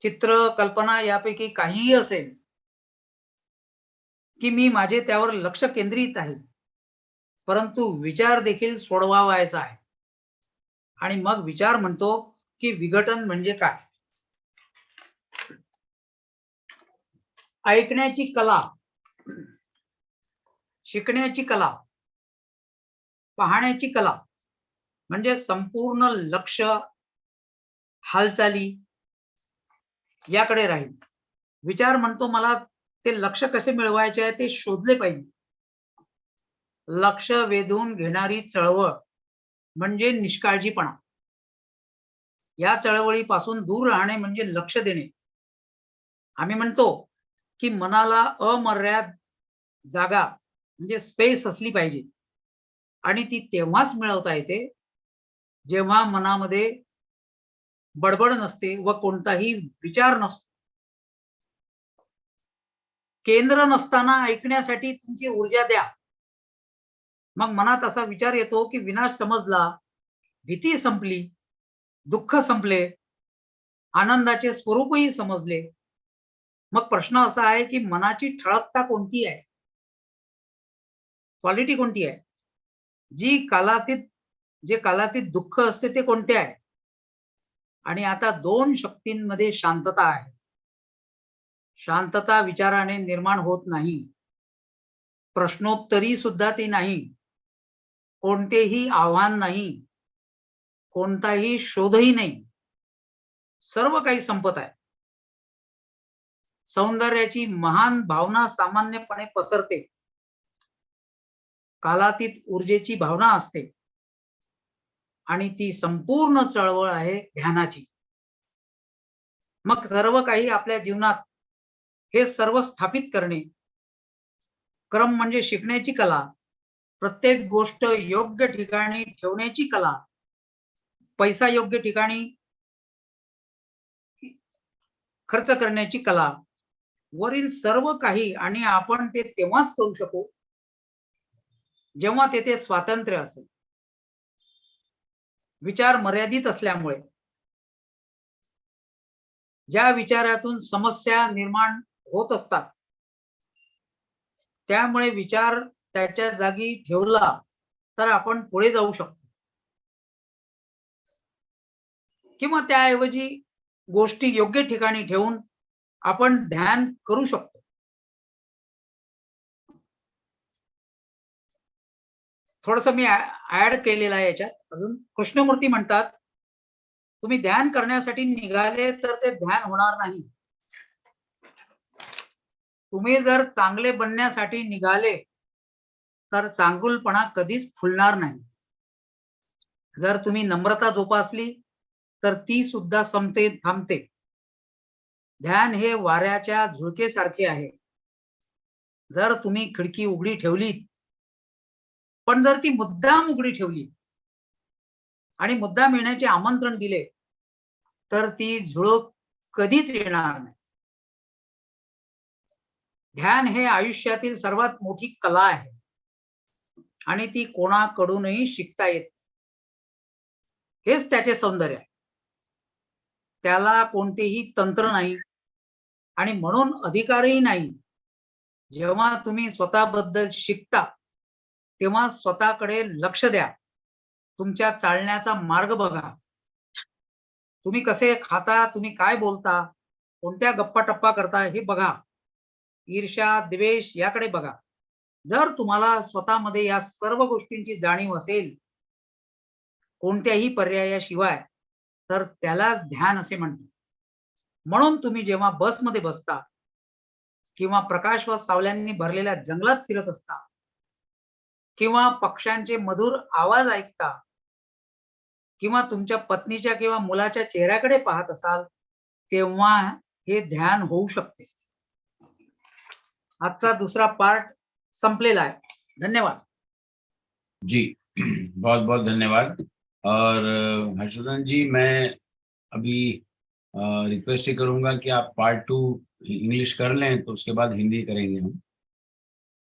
चित्र, कल्पना यापैकी काहीही असेल की मी माझे त्यावर लक्ष केंद्रित आहे, परंतु विचार देखील सोडवायचा आहे. आणि मग विचार म्हणतो की विघटन म्हणजे काय? ऐकण्याची कला, शिकण्याची कला, पाहण्याची कला म्हणजे संपूर्ण लक्ष हालचाली याकडे राहील. विचार म्हणतो मला ते लक्ष कसे मिळवायचे आहे ते शोधले पाहिजे. लक्ष वेधून घेणारी चळवळ म्हणजे निष्काळजीपणा. या चळवळीपासून दूर राहणे म्हणजे लक्ष देणे. आम्ही म्हणतो की मनाला अमर्याद जागा म्हणजे स्पेस असली पाहिजे आणि ती तेव्हाच मिळवता येते जेव्हा मनामध्ये बडबड नसते व कोणताही विचार नसतो. केंद्र नसताना ऐकण्यासाठी तुमची ऊर्जा द्या. मग मनात असा विचार येतो की विनाश समजला, भीती संपली, दुःख संपले, आनंदाचे स्वरूपही समजले. मग प्रश्न असा आहे की मनाची ठळकता कोणती आहे, क्वालिटी कोणती आहे? जे कालातीत दुःख असते ते कोणते आहे? आणि आता 2 शक्तींमध्ये शांतता आहे. शांतता विचाराने निर्माण होत नाही, प्रश्नोत्तरी सुद्धा ती नाही, कोणतेही आव्हान नाही, कोणताही शोधही नाही. सर्व काही संपत आहे. सौंदर्याची महान भावना सामान्यपणे पसरते. कालातीत ऊर्जेची भावना असते आणि ती संपूर्ण चळवळ आहे ध्यानाची. मग सर्व काही आपल्या जीवनात हे सर्व स्थापित करणे. क्रम म्हणजे शिकण्याची कला, प्रत्येक गोष्ट योग्य ठिकाणी ठेवण्याची कला, पैसा योग्य ठिकाणी खर्च करण्याची कला, वरील सर्व काही. आणि आपण ते तेव्हाच करू शकू जेव्हा तेथे स्वातंत्र्य असेल. विचार मर्यादित असल्यामुळे ज्या विचारातून समस्या निर्माण होत असतात, त्यामुळे विचार त्याच्या जागी ठेवला तर आपण पुढे जाऊ शकतो, किंवा त्याऐवजी गोष्टी योग्य ठिकाणी ठेवून आपण ध्यान करू शकतो. थोडस मी ऍड केलेलं आहे याच्यात अजून. कृष्णमूर्ती म्हणतात, तुम्ही ध्यान करण्यासाठी निघाले तर ते ध्यान होणार नाही. तुम्ही जर चांगले बनण्यासाठी निघाले तर चांगुलपणा कधीच फुलणार नाही. जर तुम्ही नम्रता जोपासली तर ती सुद्धा संपते, थांबते. ध्यान हे वाऱ्याच्या झुळकेसारखे आहे. जर तुम्ही खिडकी उघडी ठेवली, पण जर ती मुद्दाम उघडी ठेवली आणि मुद्दाम येण्याचे आमंत्रण दिले तर ती झुळूक कधीच येणार नाही. ध्यान हे आयुष्यातील सर्वात मोठी कला आहे आणि ती कोणाकडूनही शिकता येते. हेच त्याचे सौंदर्य आहे. त्याला कोणतेही तंत्र नाही आणि म्हणून अधिकारही नाही. जेव्हा तुम्ही स्वतःबद्दल शिकता तेव्हा स्वतःकडे लक्ष द्या. तुमच्या चालण्याचा मार्ग बघा. तुम्ही कसे खाता, तुम्ही काय बोलता, कोणत्या गप्पा टप्पा करता हे बघा. ईर्ष्या, द्वेष याकडे बघा. जर तुम्हाला स्वतःमध्ये या सर्व गोष्टींची जाणीव असेल कोणत्याही पर्यायाशिवाय, तर त्यालाच ध्यान असे म्हणतात. म्हणून तुम्ही जेव्हा बसमध्ये बसता किंवा प्रकाश व सावल्यांनी भरलेल्या जंगलात फिरत असता किंवा पक्ष्यांचे मधुर आवाज ऐकता किंवा तुमच्या पत्नीच्या किंवा मुलाच्या चेहऱ्याकडे पाहत असाल, तेव्हा हे ध्यान होऊ शकते. आजचा दुसरा पार्ट संपलेला आहे. धन्यवाद जी, बहुत बहुत धन्यवाद. और हर्षवर्धन जी, मैं अभी रिक्वेस्ट ही करूंगा कि आप पार्ट 2 इंग्लिश कर लें, तो उसके बाद हिंदी करेंगे हम.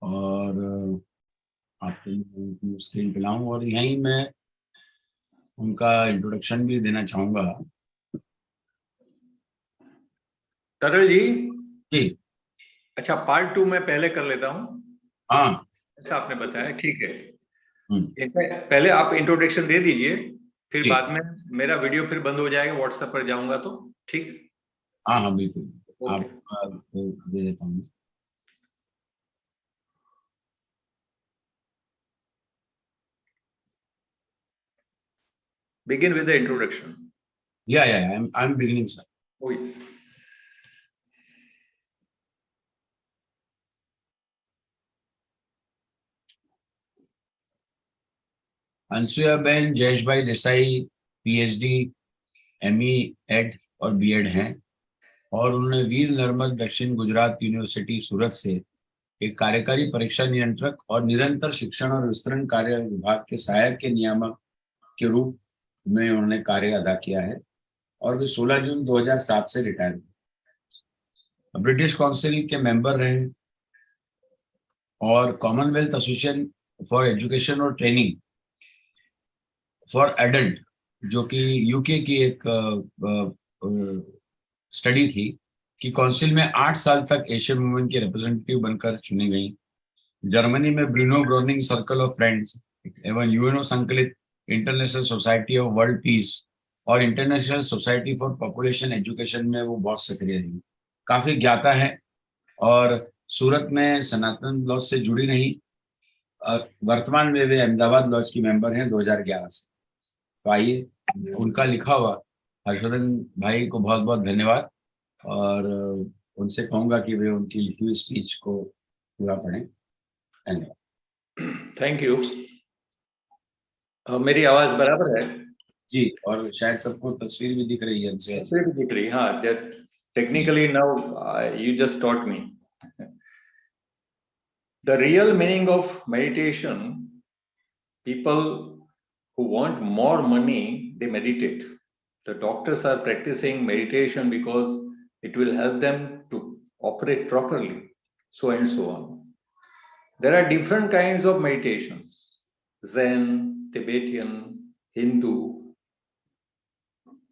और आपको स्क्रीन पे लाऊं और यहीं मैं उनका इंट्रोडक्शन भी देना चाहूंगा. तरल जी, जी, अच्छा पार्ट 2 मैं पहले कर लेता हूँ. हाँ, ऐसा आपने बताया, ठीक है. पहले आप इंट्रोडक्शन दे दीजिए, फिर बाद में मेरा वीडियो फिर बंद हो जाएगा, व्हाट्सएप पर जाऊंगा तो. ठीक. हाँ हाँ बिल्कुल. आप दे देता हूँ. Begin with the introduction. Yeah, I'm beginning, sir. Oh, yes. Anasuya ben Jayeshbhai Desai PhD, ME, Ed और BEd हैं और उन्होंने वीर नर्मद दक्षिण गुजरात यूनिवर्सिटी सूरत से एक कार्यकारी परीक्षा नियंत्रक और निरंतर शिक्षण और विस्तरण कार्य विभाग के सहायक के नियामक के रूप में उन्होंने कार्य अदा किया है और वे 16 जून 2007 से रिटायर हुए. ब्रिटिश काउंसिल के मेंबर रहे और कॉमनवेल्थ एसोसिएशन फॉर एजुकेशन और ट्रेनिंग फॉर एडल्ट, जो कि यूके की एक स्टडी थी, कि काउंसिल में 8 साल तक एशियन वुमेन के रिप्रेजेंटेटिव बनकर चुनी गई. जर्मनी में Bruno Groening circle of friends एवं यूएनओ संकलित international society of world peace और international society for population education में वो बहुत सक्रिय रही. काफी ज्ञाता है और सूरत में सनातन लॉज से जुड़ी रही. वर्तमान में वे अहमदाबाद लॉज की मेंबर हैं 2011 से. तो आइए उनका लिखा हुआ, हर्षवर्धन भाई को बहुत बहुत धन्यवाद. और उनसे कहूंगा कि वे उनकी लिखी हुई स्पीच को पूरा पढ़ें। धन्यवाद। Thank you. मेरी आवाज बराबर है? जी, और शायद सबको तस्वीर भी दिख रही है। तस्वीर भी दिख रही है, हाँ। Technically now you just taught me. The real meaning of meditation, people who want more money, they meditate. The doctors are practicing meditation because it will help them to operate properly, so and so on. There are different kinds of meditations: Zen, Tibetan, Hindu,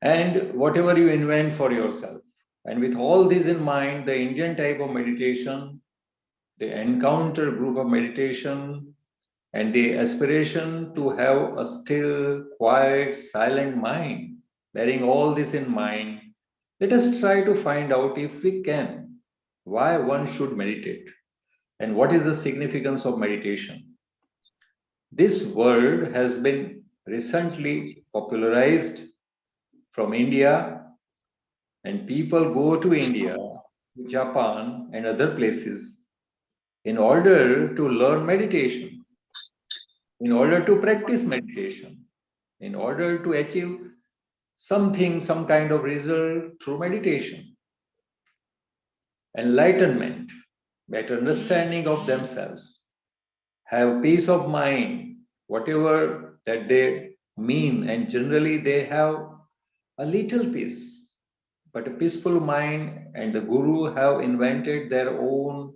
and whatever you invent for yourself. And with all this in mind, the Indian type of meditation, the encounter group of meditation, and the aspiration to have a still, quiet, silent mind, bearing all this in mind, let us try to find out, if we can, why one should meditate and what is the significance of meditation. This word has been recently popularized from India, and people go to India, Japan, and other places in order to learn meditation, in order to practice meditation, in order to achieve something, some kind of result through meditation. Enlightenment, better understanding of themselves, have peace of mind, whatever that they mean, and generally they have a little peace, but a peaceful mind, and the Guru have invented their own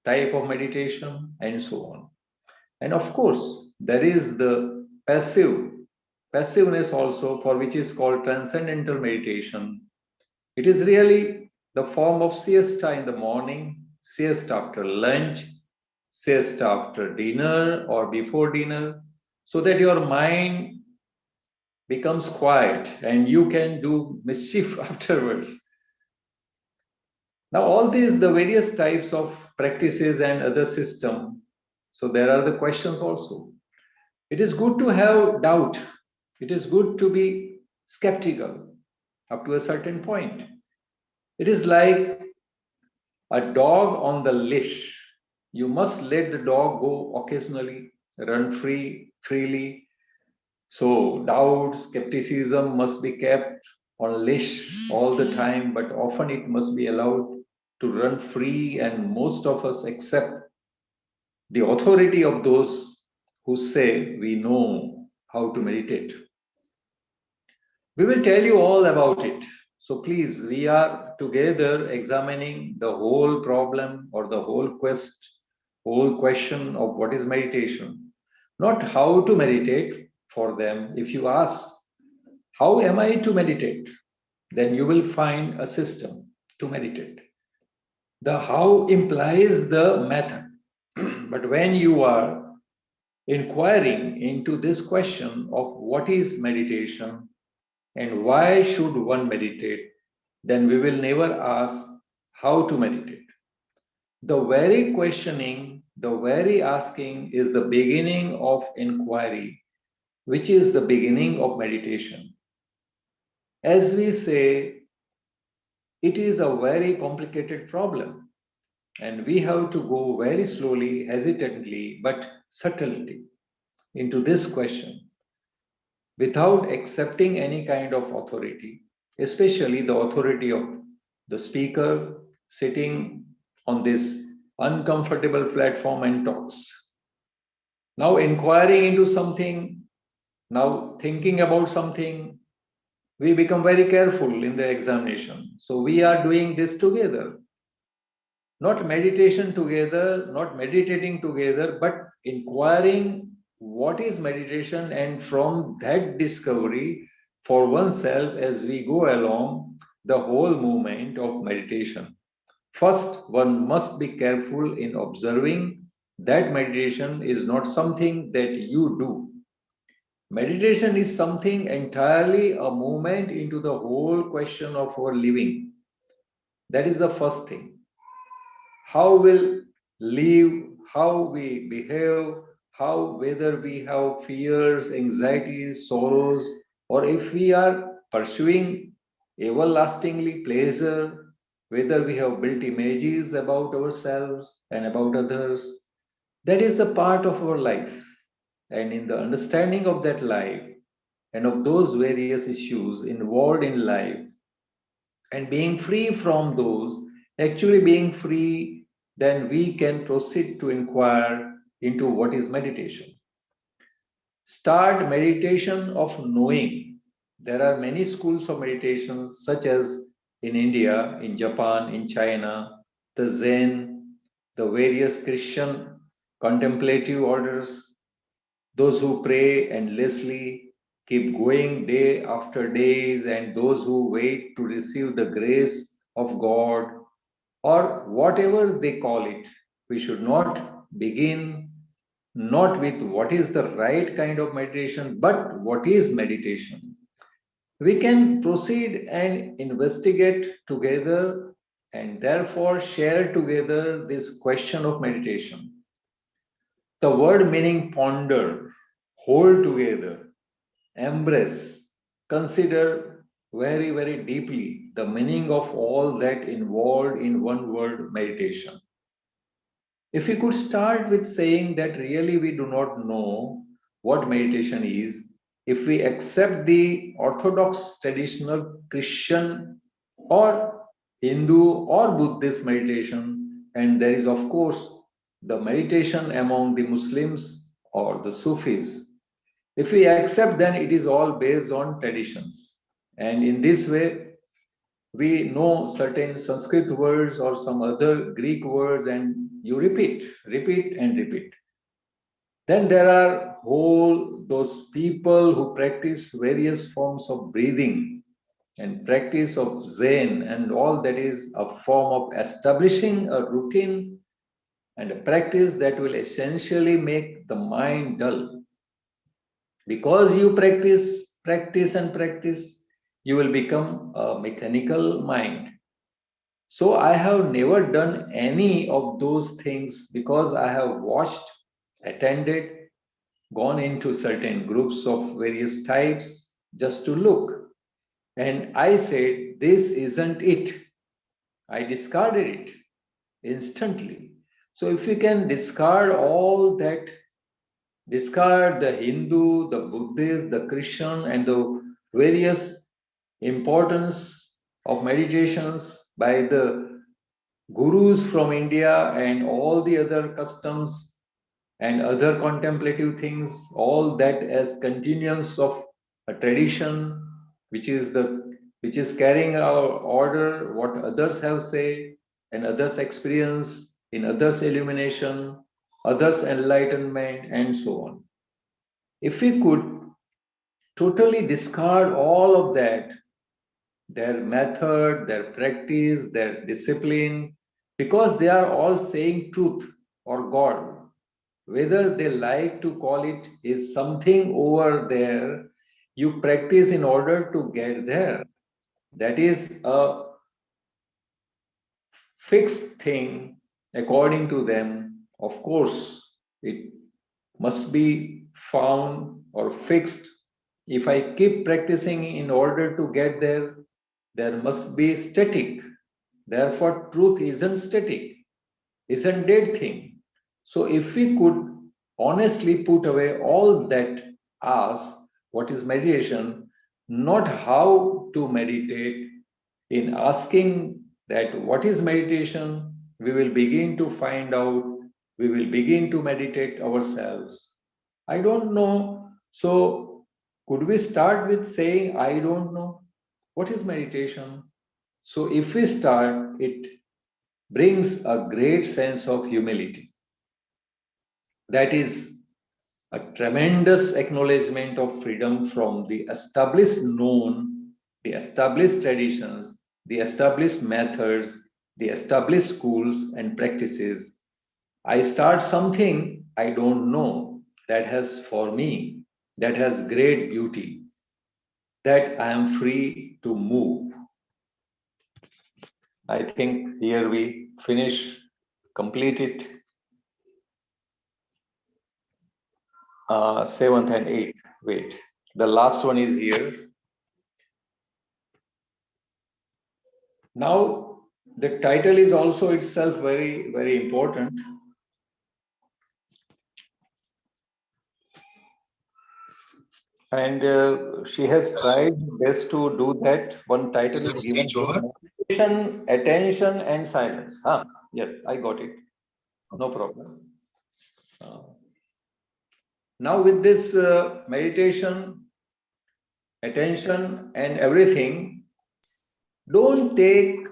type of meditation and so on. And of course, there is the passiveness also, for which is called transcendental meditation. It is really the form of siesta in the morning, siesta after lunch, siesta after dinner or before dinner, so that your mind becomes quiet and you can do mischief afterwards. Now, all these, the various types of practices and other system. So there are the questions also. It is good to have doubt. It is good to be skeptical up to a certain point. It is like a dog on the leash. You must let the dog go occasionally, run freely. So doubt, skepticism must be kept on leash all the time, but often it must be allowed to run free, and most of us accept the authority of those who say we know how to meditate. We will tell you all about it. So please, we are together examining the whole problem or the whole question of what is meditation, not how to meditate. For them, if you ask, how am I to meditate? Then you will find a system to meditate. The how implies the method. But when you are inquiring into this question of what is meditation and why should one meditate, then we will never ask how to meditate. The very questioning, the very asking is the beginning of inquiry, which is the beginning of meditation. As we say, it is a very complicated problem, and we have to go very slowly, hesitantly, but subtly into this question without accepting any kind of authority, especially the authority of the speaker sitting on this uncomfortable platform and talks. Now inquiring into something, now thinking about something, we become very careful in the examination. So we are doing this together. Not meditation together, not meditating together, but inquiring what is meditation, and from that discovery for oneself as we go along the whole movement of meditation. First, one must be careful in observing that meditation is not something that you do. Meditation is something entirely a movement into the whole question of our living. That is the first thing. How we'll live, how we behave, how whether we have fears, anxieties, sorrows, or if we are pursuing everlastingly pleasure, whether we have built images about ourselves and about others, that is a part of our life. And in the understanding of that life and of those various issues involved in life, and being free from those, actually being free, then we can proceed to inquire into what is meditation. Start meditation of knowing. There are many schools of meditation, such as in India, in Japan, in China, the Zen, the various Christian contemplative orders, those who pray endlessly, keep going day after days, and those who wait to receive the grace of God, or whatever they call it. We should not begin not with what is the right kind of meditation, but what is meditation. We can proceed and investigate together and therefore share together this question of meditation. The word meaning ponder, hold together, embrace, consider very, very deeply the meaning of all that involved in one word, meditation. If we could start with saying that really we do not know what meditation is, if we accept the orthodox traditional Christian or Hindu or Buddhist meditation, and there is of course the meditation among the Muslims or the Sufis, if we accept, then it is all based on traditions. And in this way, we know certain Sanskrit words or some other Greek words, and you repeat and repeat. Then there are those people who practice various forms of breathing and practice of Zen, and all that is a form of establishing a routine and a practice that will essentially make the mind dull. Because you practice, you will become a mechanical mind. So I have never done any of those things, because I have watched, attended, gone into certain groups of various types just to look. And I said, this isn't it. I discarded it instantly. So if you can discard all that, discard the Hindu, the Buddhist, the Christian, and the various importance of meditations by the gurus from India and all the other customs and other contemplative things, all that as continuance of a tradition which is carrying our order, what others have said and others experience, in others illumination, others enlightenment, and so on. If we could totally discard all of that, their method, their practice, their discipline, because they are all saying truth or God, whether they like to call it is something over there, you practice in order to get there. That is a fixed thing according to them. Of course, it must be found or fixed. If I keep practicing in order to get there, there must be static. Therefore, truth isn't static, isn't dead thing. So if we could honestly put away all that, ask what is meditation, not how to meditate. In asking that what is meditation, we will begin to find out, we will begin to meditate ourselves. I don't know. So could we start with saying, I don't know? What is meditation? So if we start, it brings a great sense of humility. That is a tremendous acknowledgement of freedom from the established known, the established traditions, the established methods, the established schools and practices. I start something I don't know that has for me, that has great beauty, that I am free to move. I think here we finish, complete it. 7th and 8th. Wait, the last one is here. Now, The title is also itself very, very important. And she has tried best to do that. One title is given: Meditation, Attention and Silence. Yes, I got it. No problem. Now with this meditation, attention and everything, don't take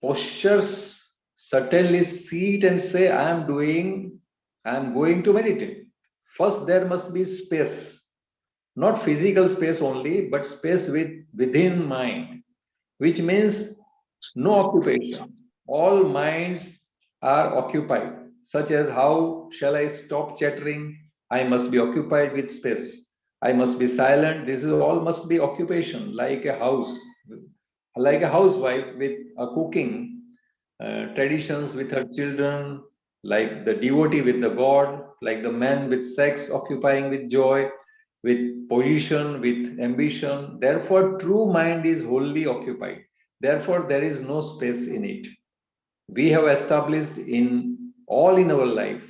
postures, certainly sit and say, I am going to meditate. First, there must be space, not physical space only, but space within mind, which means no occupation. All minds are occupied, such as how shall I stop chattering? I must be occupied with space. I must be silent. This is all must be occupation, like a house, like a housewife with a cooking traditions with her children, like the devotee with the God, like the man with sex, occupying with joy, with position, with ambition. Therefore, true mind is wholly occupied. Therefore, there is no space in it. We have established in our life,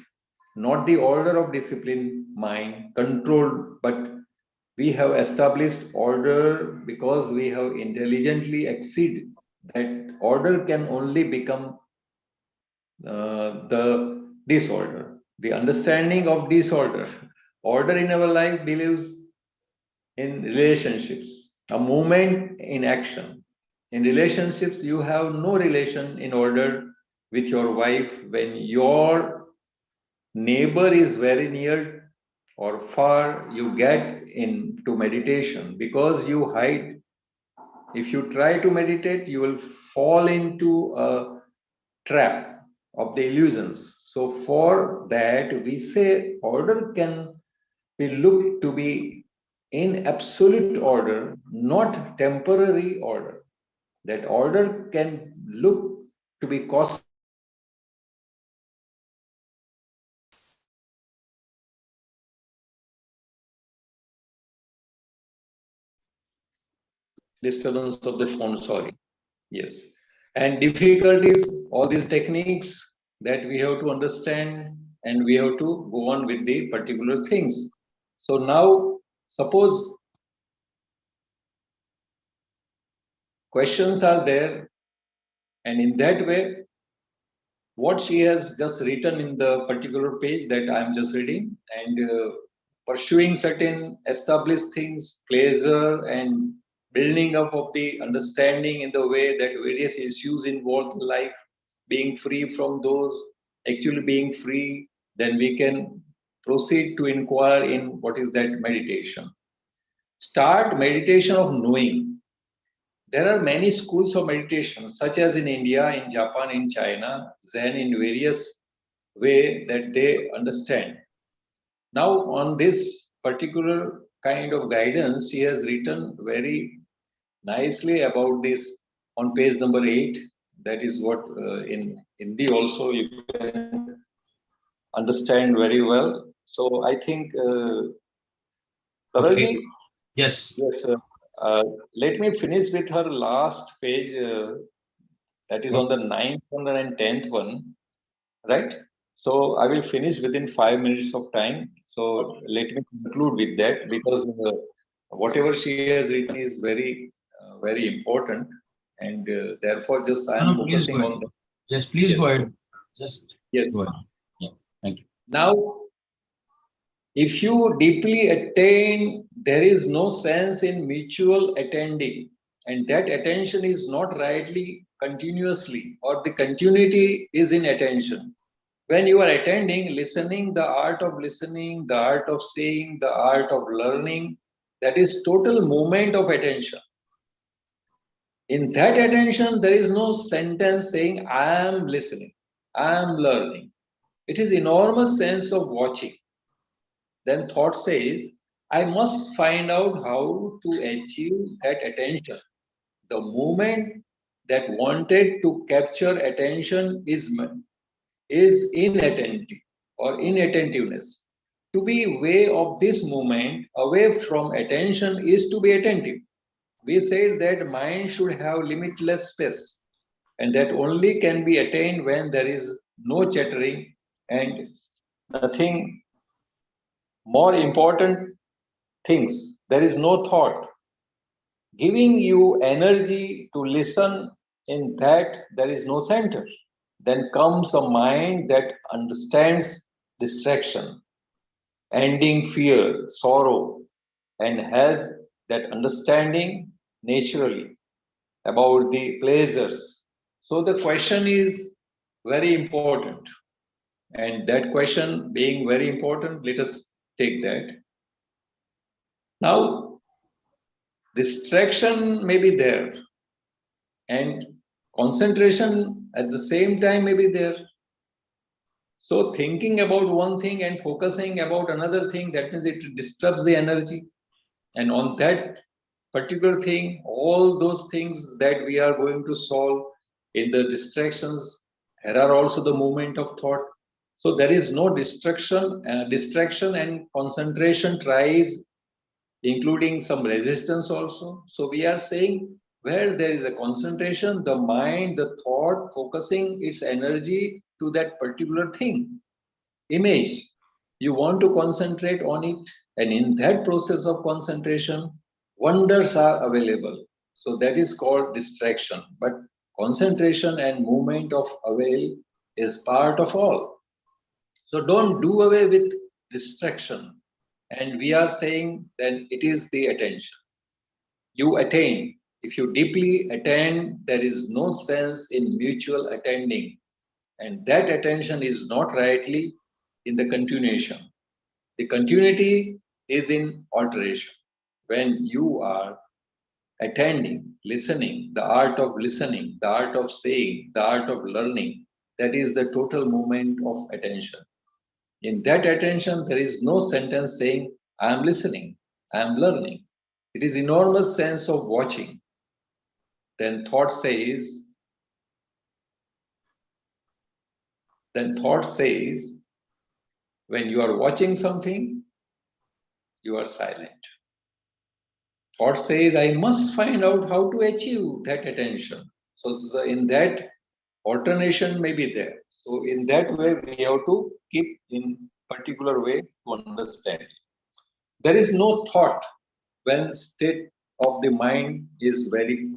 not the order of discipline, mind, controlled, but we have established order because we have intelligently exceeded that order can only become the disorder. The understanding of disorder. Order in our life believes in relationships, a movement in action. In relationships, you have no relation in order with your wife when your neighbor is very near or far. You get into meditation because you hide. If you try to meditate, you will fall into a trap of the illusions. So for that, we say order can be looked to be in absolute order, not temporary order. That order can look to be cost disturbance of the phone, sorry. Yes. And difficulties, all these techniques that we have to understand and we have to go on with the particular things. So now, suppose questions are there, and in that way, what she has just written in the particular page that I am just reading, and pursuing certain established things, pleasure and building up of the understanding in the way that various issues involved in life, being free from those, actually being free, then we can proceed to inquire in what is that meditation. Start meditation of knowing. There are many schools of meditation, such as in India, in Japan, in China, Zen, in various way that they understand. Now, on this particular kind of guidance, she has written very nicely about this on page number 8. That is what in Hindi also you can understand very well. So I think, Okay. Yes. Yes, let me finish with her last page. That is on the 9th one and 10th one, right? So I will finish within 5 minutes of time. So let me conclude with that, because whatever she has written is very, very important, and therefore just I am focusing on that. Yes, please go ahead. Just yes. Go ahead. Yeah, thank you. Now, if you deeply attain, there is no sense in mutual attending, and that attention is not rightly continuously, or the continuity is in attention. When you are attending, listening, the art of listening, the art of saying, the art of learning, that is total movement of attention. In that attention, there is no sentence saying, I am listening, I am learning. It is enormous sense of watching. Then thought says, I must find out how to achieve that attention. The movement that wanted to capture attention is inattentive or inattentiveness. To be aware of this movement away from attention is to be attentive. We said that mind should have limitless space. and that only can be attained when there is no chattering and nothing more important things. There is no thought giving you energy to listen. In that there is no center. Then comes a mind that understands distraction, ending fear, sorrow, and has that understanding naturally about the pleasures. So the question is very important. And that question being very important, let us take that. Now, distraction may be there, and concentration at the same time may be there. So thinking about one thing and focusing about another thing, that means it disturbs the energy. And on that particular thing, all those things that we are going to solve in the distractions, there are also the movement of thought. So there is no distraction and concentration tries, including some resistance also. So we are saying where there is a concentration, the mind, the thought, focusing its energy to that particular thing, image. You want to concentrate on it, and in that process of concentration, wonders are available. So that is called distraction. But concentration and movement of avail is part of all. So don't do away with distraction. And we are saying that it is the attention. You attain. If you deeply attend, there is no sense in mutual attending. And that attention is not rightly in the continuation. The continuity is in alteration. When you are attending, listening, the art of listening, the art of saying, the art of learning, that is the total movement of attention. In that attention, there is no sentence saying, I am listening, I am learning. It is enormous sense of watching. Then thought says, when you are watching something, you are silent. Thought says, I must find out how to achieve that attention. So in that, alternation may be there. So in that way, we have to keep in particular way to understand. There is no thought when state of the mind is very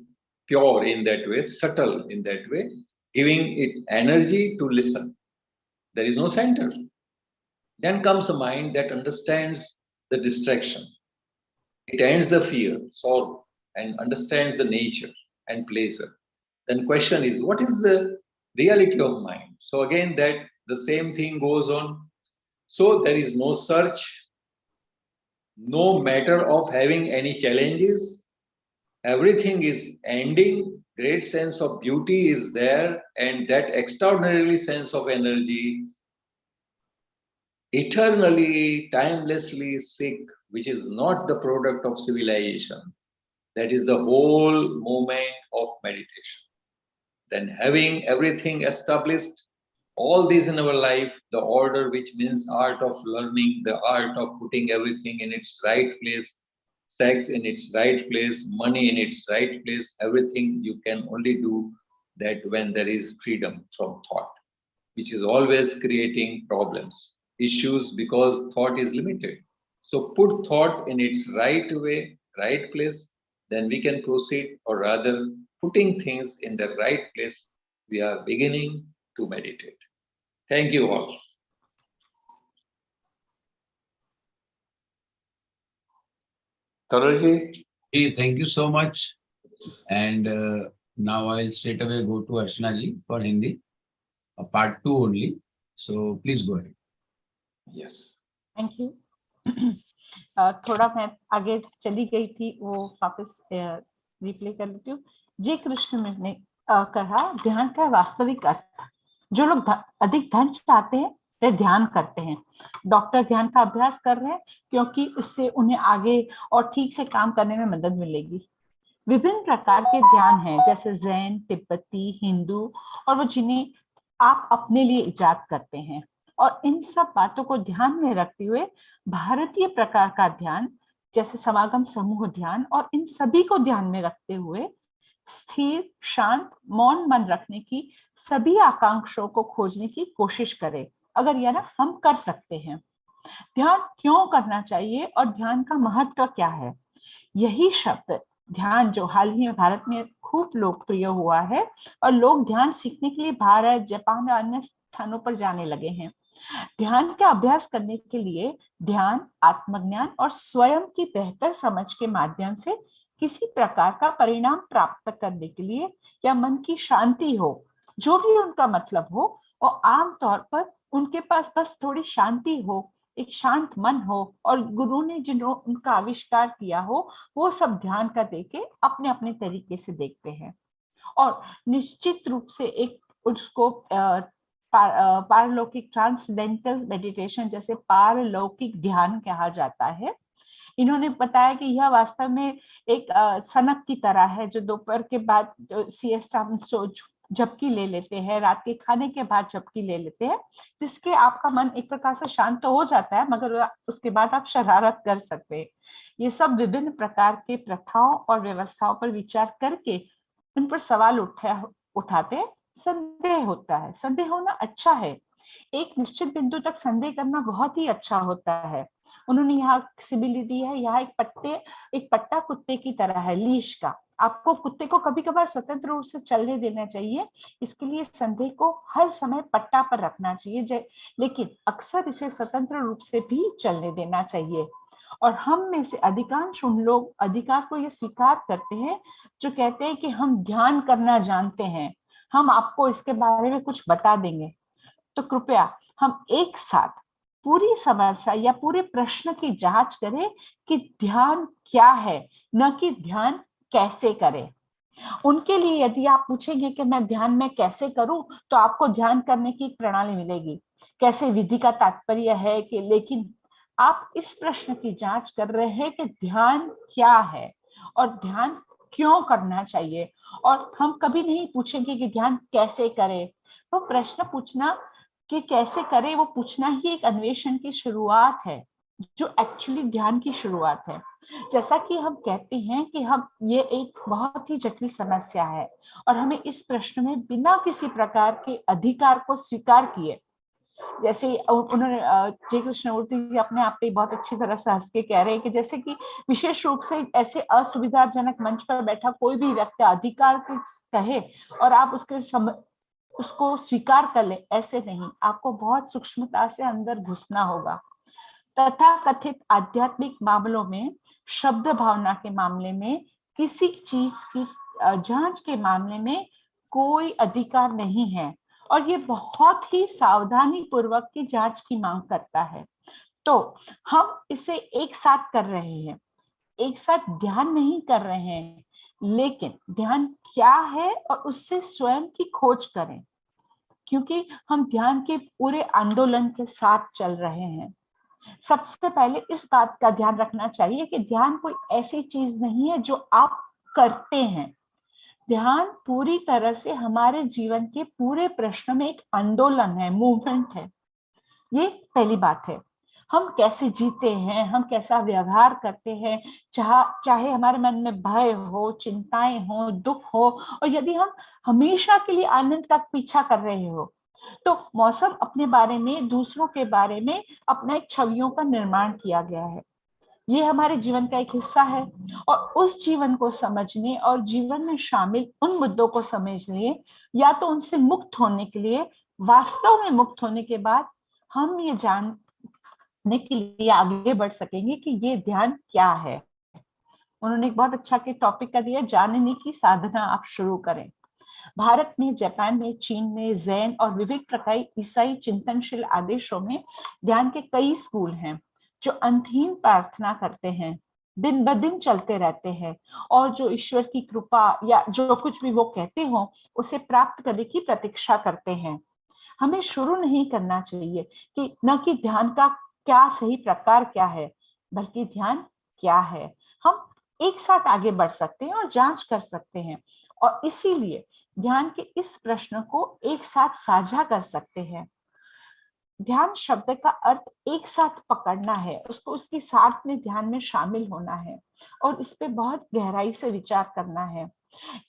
pure in that way, subtle in that way, giving it energy to listen. There is no center. Then comes a mind that understands the distraction. It ends the fear, sorrow, and understands the nature and pleasure. Then question is, what is the reality of mind? So again, that the same thing goes on. So there is no search, no matter of having any challenges. Everything is ending. Great sense of beauty is there, and that extraordinarily sense of energy, eternally, timelessly sick, which is not the product of civilization. That is the whole moment of meditation. Then having everything established, all these in our life, the order, which means art of learning, the art of putting everything in its right place, sex in its right place, money in its right place, everything you can only do that when there is freedom from thought, which is always creating problems, issues, because thought is limited. So put thought in its right way, right place, then we can proceed, or rather putting things in the right place, we are beginning to meditate. Thank you all. Taraji? Hey, thank you so much. And now I'll straight away go to Archana ji for Hindi, part 2 only. So please go ahead. Yes. Thank you. थोड़ा मैं आगे चली गई थी, वो वापस replay कर लेती हूँ। जे कृष्ण ने कहा ध्यान का वास्तविक अर्थ, जो लोग अधिक धन चाहते हैं वे ध्यान करते हैं। डॉक्टर ध्यान का अभ्यास कर रहे हैं क्योंकि इससे उन्हें आगे और ठीक से काम करने में मदद मिलेगी। विभिन्न प्रकार के ध्यान हैं, जैसे जैन, तिब्बती, हिंदू, और वो जिन्हें आप अपने लिए इजाद करते हैं। और इन सब बातों को ध्यान में रखते हुए भारतीय प्रकार का ध्यान, जैसे समागम समूह ध्यान, और इन सभी को ध्यान में रखते हुए स्थिर, शांत, मौन मन रखने की सभी आकांक्षाओं को खोजने की कोशिश करें, अगर यह ना हम कर सकते हैं। ध्यान क्यों करना चाहिए और ध्यान का महत्व क्या है? यही शब्द ध्यान जो हाल ही में भारत में खूब लोकप्रिय हुआ है और लोग ध्यान सीखने के लिए भारत, जापान और अन्य स्थानों पर जाने लगे हैं। ध्यान का अभ्यास करने के लिए ध्यान, आत्मज्ञान और स्वयं की बेहतर समझ के माध्यम से किसी प्रकार का परिणाम प्राप्त करने के लिए या मन की शांति हो, जो भी उनका मतलब हो, और आमतौर पर उनके पास बस थोड़ी शांति हो, एक शांत मन हो और गुरु ने जिन्हों उनका आविष्कार किया हो, वो सब ध्यान का देके अपने अपने तरीके से देखते हैं। और निश्चित रूप से एक उसको पारलौकिक ट्रांसडेंटल मेडिटेशन, जैसे पारलौकिक ध्यान कहा जाता है। इन्होंने बताया कि यह वास्तव में एक सनक की तरह है, जो दोपहर के बाद सिएस्टा हम झपकी ले लेते हैं, रात के खाने के बाद झपकी ले लेते हैं, जिसके आपका मन एक प्रकार से शांत तो हो जाता है, मगर उसके बाद आप शरारत कर सकते हैं। ये सब विभिन्न प्रकार के प्रथाओं और व्यवस्थाओं पर विचार करके उन पर सवाल उठाते संदेह होता है। संदेह होना अच्छा है, एक निश्चित बिंदु तक संदेह करना बहुत ही अच्छा होता है। उन्होंने यहाँ सिमिली दी है, यहाँ एक पट्टा कुत्ते की तरह है, लीश का। आपको कुत्ते को कभी कभार स्वतंत्र रूप से चलने देना चाहिए, इसके लिए संदेह को हर समय पट्टा पर रखना चाहिए, लेकिन अक्सर इसे स्वतंत्र रूप से भी चलने देना चाहिए। और हम में से अधिकांश उन लोग अधिकार को यह स्वीकार करते हैं जो कहते हैं कि हम ध्यान करना जानते हैं, हम आपको इसके बारे में कुछ बता देंगे। तो कृपया हम एक साथ पूरी समस्या या पूरे प्रश्न की जांच करें कि ध्यान क्या है, न कि ध्यान कैसे करें। उनके लिए यदि आप पूछेंगे कि मैं ध्यान में कैसे करूं, तो आपको ध्यान करने की एक प्रणाली मिलेगी, कैसे विधि का तात्पर्य है कि, लेकिन आप इस प्रश्न की जांच कर रहे हैं कि ध्यान क्या है और ध्यान क्यों करना चाहिए। और हम कभी नहीं पूछेंगे कि ध्यान कैसे करें। वो प्रश्न पूछना कि कैसे करें, वो पूछना ही एक अन्वेषण की शुरुआत है, जो एक्चुअली ध्यान की शुरुआत है। जैसा कि हम कहते हैं कि हम ये एक बहुत ही जटिल समस्या है और हमें इस प्रश्न में बिना किसी प्रकार के अधिकार को स्वीकार किए, जैसे उन्होंने जे कृष्णमूर्ति जी अपने आप पे बहुत अच्छी तरह से हंस के कह रहे हैं कि जैसे कि विशेष रूप से ऐसे असुविधाजनक मंच पर बैठा कोई भी व्यक्ति अधिकार कहे और आप उसको स्वीकार कर ले, ऐसे नहीं, आपको बहुत सूक्ष्मता से अंदर घुसना होगा। तथा कथित आध्यात्मिक मामलों में, शब्द भावना के मामले में, किसी चीज की जांच के मामले में कोई अधिकार नहीं है और ये बहुत ही सावधानी पूर्वक की जांच की मांग करता है। तो हम इसे एक साथ कर रहे हैं, एक साथ ध्यान नहीं कर रहे हैं, लेकिन ध्यान क्या है और उससे स्वयं की खोज करें, क्योंकि हम ध्यान के पूरे आंदोलन के साथ चल रहे हैं। सबसे पहले इस बात का ध्यान रखना चाहिए कि ध्यान कोई ऐसी चीज नहीं है जो आप करते हैं। ध्यान पूरी तरह से हमारे जीवन के पूरे प्रश्न में एक आंदोलन है, मूवमेंट है। ये पहली बात है। हम कैसे जीते हैं, हम कैसा व्यवहार करते हैं, चाहे हमारे मन में भय हो, चिंताएं हो, दुख हो, और यदि हम हमेशा के लिए आनंद का पीछा कर रहे हो, तो मौसम अपने बारे में, दूसरों के बारे में अपना एक छवियों का निर्माण किया गया है। ये हमारे जीवन का एक हिस्सा है और उस जीवन को समझने और जीवन में शामिल उन मुद्दों को समझने या तो उनसे मुक्त होने के लिए, वास्तव में मुक्त होने के बाद हम ये जानने के लिए आगे बढ़ सकेंगे कि ये ध्यान क्या है। उन्होंने एक बहुत अच्छा के टॉपिक का दिया, जानने की साधना आप शुरू करें। भारत में, जापान में, चीन में, जैन और विविध प्रकार ईसाई चिंतनशील आदेशों में ध्यान के कई स्कूल हैं जो अंतहीन प्रार्थना करते हैं, दिन ब दिन चलते रहते हैं और जो ईश्वर की कृपा या जो कुछ भी वो कहते हो उसे प्राप्त करने की प्रतीक्षा करते हैं। हमें शुरू नहीं करना चाहिए कि न कि ध्यान का क्या सही प्रकार क्या है, बल्कि ध्यान क्या है। हम एक साथ आगे बढ़ सकते हैं और जांच कर सकते हैं और इसीलिए ध्यान के इस प्रश्न को एक साथ साझा कर सकते हैं। ध्यान शब्द का अर्थ एक साथ पकड़ना है, उसको उसके साथ में ध्यान में शामिल होना है और इस पे बहुत गहराई से विचार करना है।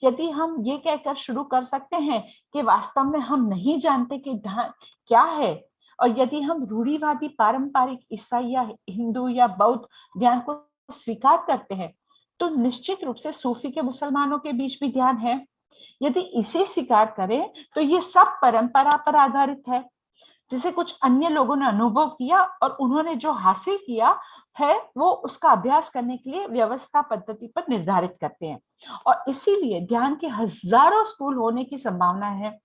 यदि हम ये कहकर शुरू कर सकते हैं कि वास्तव में हम नहीं जानते कि ध्यान क्या है, और यदि हम रूढ़िवादी पारंपरिक ईसाई या हिंदू या बौद्ध ध्यान को स्वीकार करते हैं, तो निश्चित रूप से सूफी के मुसलमानों के बीच भी ध्यान है। यदि इसे स्वीकार करें तो ये सब परंपरा पर आधारित है, जिसे कुछ अन्य लोगों ने अनुभव किया और उन्होंने जो हासिल किया है वो उसका अभ्यास करने के लिए व्यवस्था पद्धति पर निर्धारित करते हैं। और इसीलिए ध्यान के हजारों स्कूल होने की संभावना है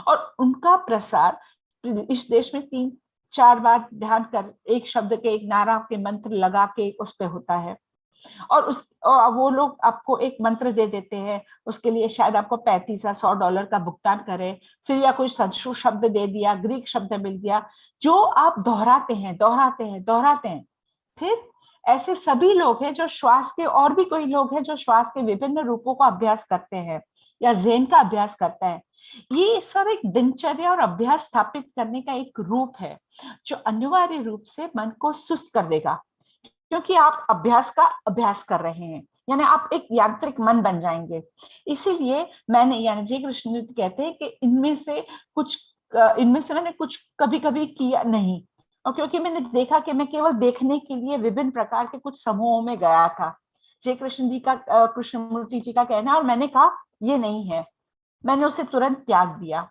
और उनका प्रसार इस देश में 3-4 बार ध्यान कर एक शब्द के एक नारा के मंत्र लगा के उस पे होता है। और वो लोग आपको एक मंत्र दे देते हैं, उसके लिए शायद आपको $35 या $100 का भुगतान करें, फिर या कोई संस्कृत शब्द दे दिया, ग्रीक शब्द मिल गया, जो आप दोहराते हैं। फिर ऐसे सभी लोग हैं जो श्वास के, और भी कोई लोग हैं जो श्वास के विभिन्न रूपों का अभ्यास करते हैं या ज़ेन का अभ्यास करता है। ये सब एक दिनचर्या और अभ्यास स्थापित करने का एक रूप है जो अनिवार्य रूप से मन को सुस्त कर देगा, क्योंकि आप अभ्यास का अभ्यास कर रहे हैं, यानी आप एक यांत्रिक मन बन जाएंगे। इसीलिए यानी जे कृष्णमूर्ति कहते हैं कि इनमें से मैंने कुछ कभी किया नहीं, और क्योंकि मैंने देखा कि मैं केवल देखने के लिए विभिन्न प्रकार के कुछ समूहों में गया था। जे कृष्णमूर्ति जी का कहना, और मैंने कहा ये नहीं है, मैंने उसे तुरंत त्याग दिया।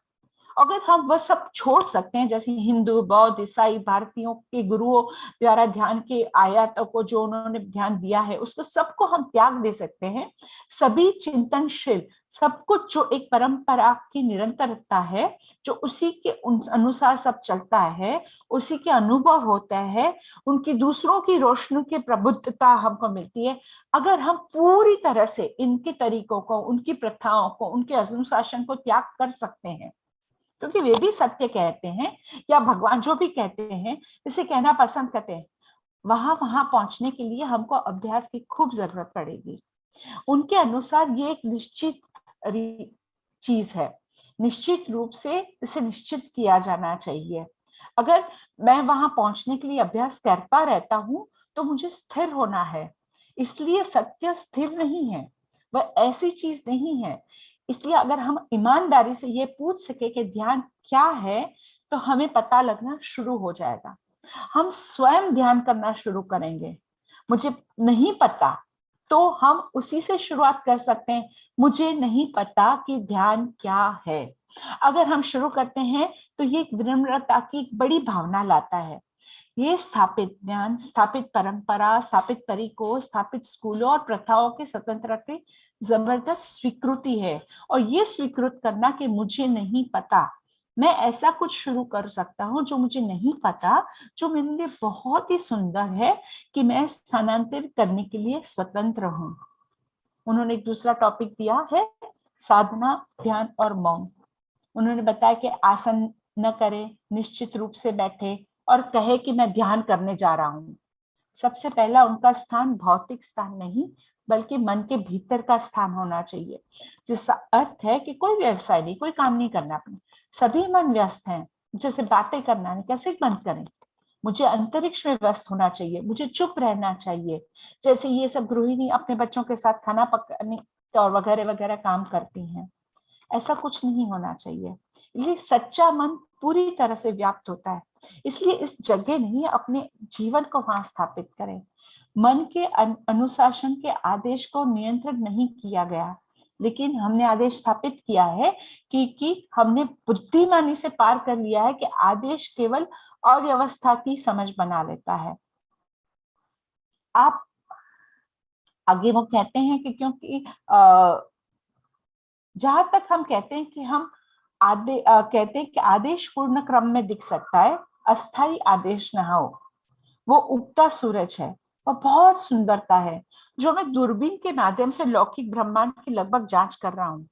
अगर हम वह सब छोड़ सकते हैं, जैसे हिंदू, बौद्ध, ईसाई, भारतीयों के गुरुओं द्वारा ध्यान के आयातों को जो उन्होंने ध्यान दिया है उसको सबको हम त्याग दे सकते हैं। सभी चिंतनशील, सब कुछ जो एक परंपरा की निरंतरता है, जो उसी के अनुसार सब चलता है, उसी के अनुभव होता है, उनकी दूसरों की रोशनी की प्रबुद्धता हमको मिलती है। अगर हम पूरी तरह से इनके तरीकों को, उनकी प्रथाओं को, उनके अनुशासन को त्याग कर सकते हैं, क्योंकि वे भी सत्य कहते हैं या भगवान जो भी कहते हैं इसे कहना पसंद करते हैं, वहां पहुंचने के लिए हमको अभ्यास की खूब जरूरत पड़ेगी। उनके अनुसार ये एक निश्चित चीज है, निश्चित रूप से इसे निश्चित किया जाना चाहिए। अगर मैं वहां पहुंचने के लिए अभ्यास करता रहता हूं तो मुझे स्थिर होना है। इसलिए सत्य स्थिर नहीं है, वह ऐसी चीज नहीं है। इसलिए अगर हम ईमानदारी से ये पूछ सके कि ध्यान क्या है, तो हमें पता लगना शुरू हो जाएगा। हम स्वयं ध्यान करना शुरू करेंगे। मुझे नहीं पता, तो हम उसी से शुरुआत कर सकते हैं, मुझे नहीं पता कि ध्यान क्या है। अगर हम शुरू करते हैं तो ये विनम्रता की एक बड़ी भावना लाता है। ये स्थापित ज्ञान, स्थापित परंपरा, स्थापित तरीकों, स्थापित स्कूलों और प्रथाओं के स्वतंत्रता की जबरदस्त स्वीकृति है। और ये स्वीकृत करना कि मुझे नहीं पता, मैं ऐसा कुछ शुरू कर सकता हूँ जो मुझे नहीं पता, जो मेरे लिए बहुत ही सुंदर है, कि मैं स्थानांतरित करने के लिए स्वतंत्र हूँ। उन्होंने एक दूसरा टॉपिक दिया है, साधना, ध्यान और मौन। उन्होंने बताया कि आसन न करें, निश्चित रूप से बैठे और कहे कि मैं ध्यान करने जा रहा हूँ। सबसे पहला उनका स्थान भौतिक स्थान नहीं, बल्कि मन के भीतर का स्थान होना चाहिए, जिसका अर्थ है कि कोई व्यवसाय नहीं, कोई काम नहीं करना अपने, सभी मन व्यस्त हैं, जैसे बातें करना नहीं, कैसे बंद करें, मुझे अंतरिक्ष में व्यस्त होना चाहिए, मुझे चुप रहना चाहिए, जैसे ये सब गृहिणी अपने बच्चों के साथ खाना पकाने और वगैरह वगैरह काम करती हैं। ऐसा कुछ नहीं होना चाहिए। इसलिए सच्चा मन पूरी तरह से व्याप्त होता है। इसलिए इस जगह नहीं, अपने जीवन को वहां स्थापित करें। मन के अनुशासन के आदेश को नियंत्रण नहीं किया गया, लेकिन हमने आदेश स्थापित किया है कि हमने बुद्धिमानी से पार कर लिया है कि आदेश केवल अव्यवस्था की समझ बना लेता है। आप आगे वो कहते हैं कि क्योंकि जहां तक हम कहते हैं कि हम कहते हैं कि आदेश पूर्ण क्रम में दिख सकता है, अस्थाई आदेश न हो। वो उगता सूरज है, वो बहुत सुंदरता है, जो मैं दूरबीन के माध्यम से लौकिक ब्रह्मांड की लगभग जांच कर रहा हूँ।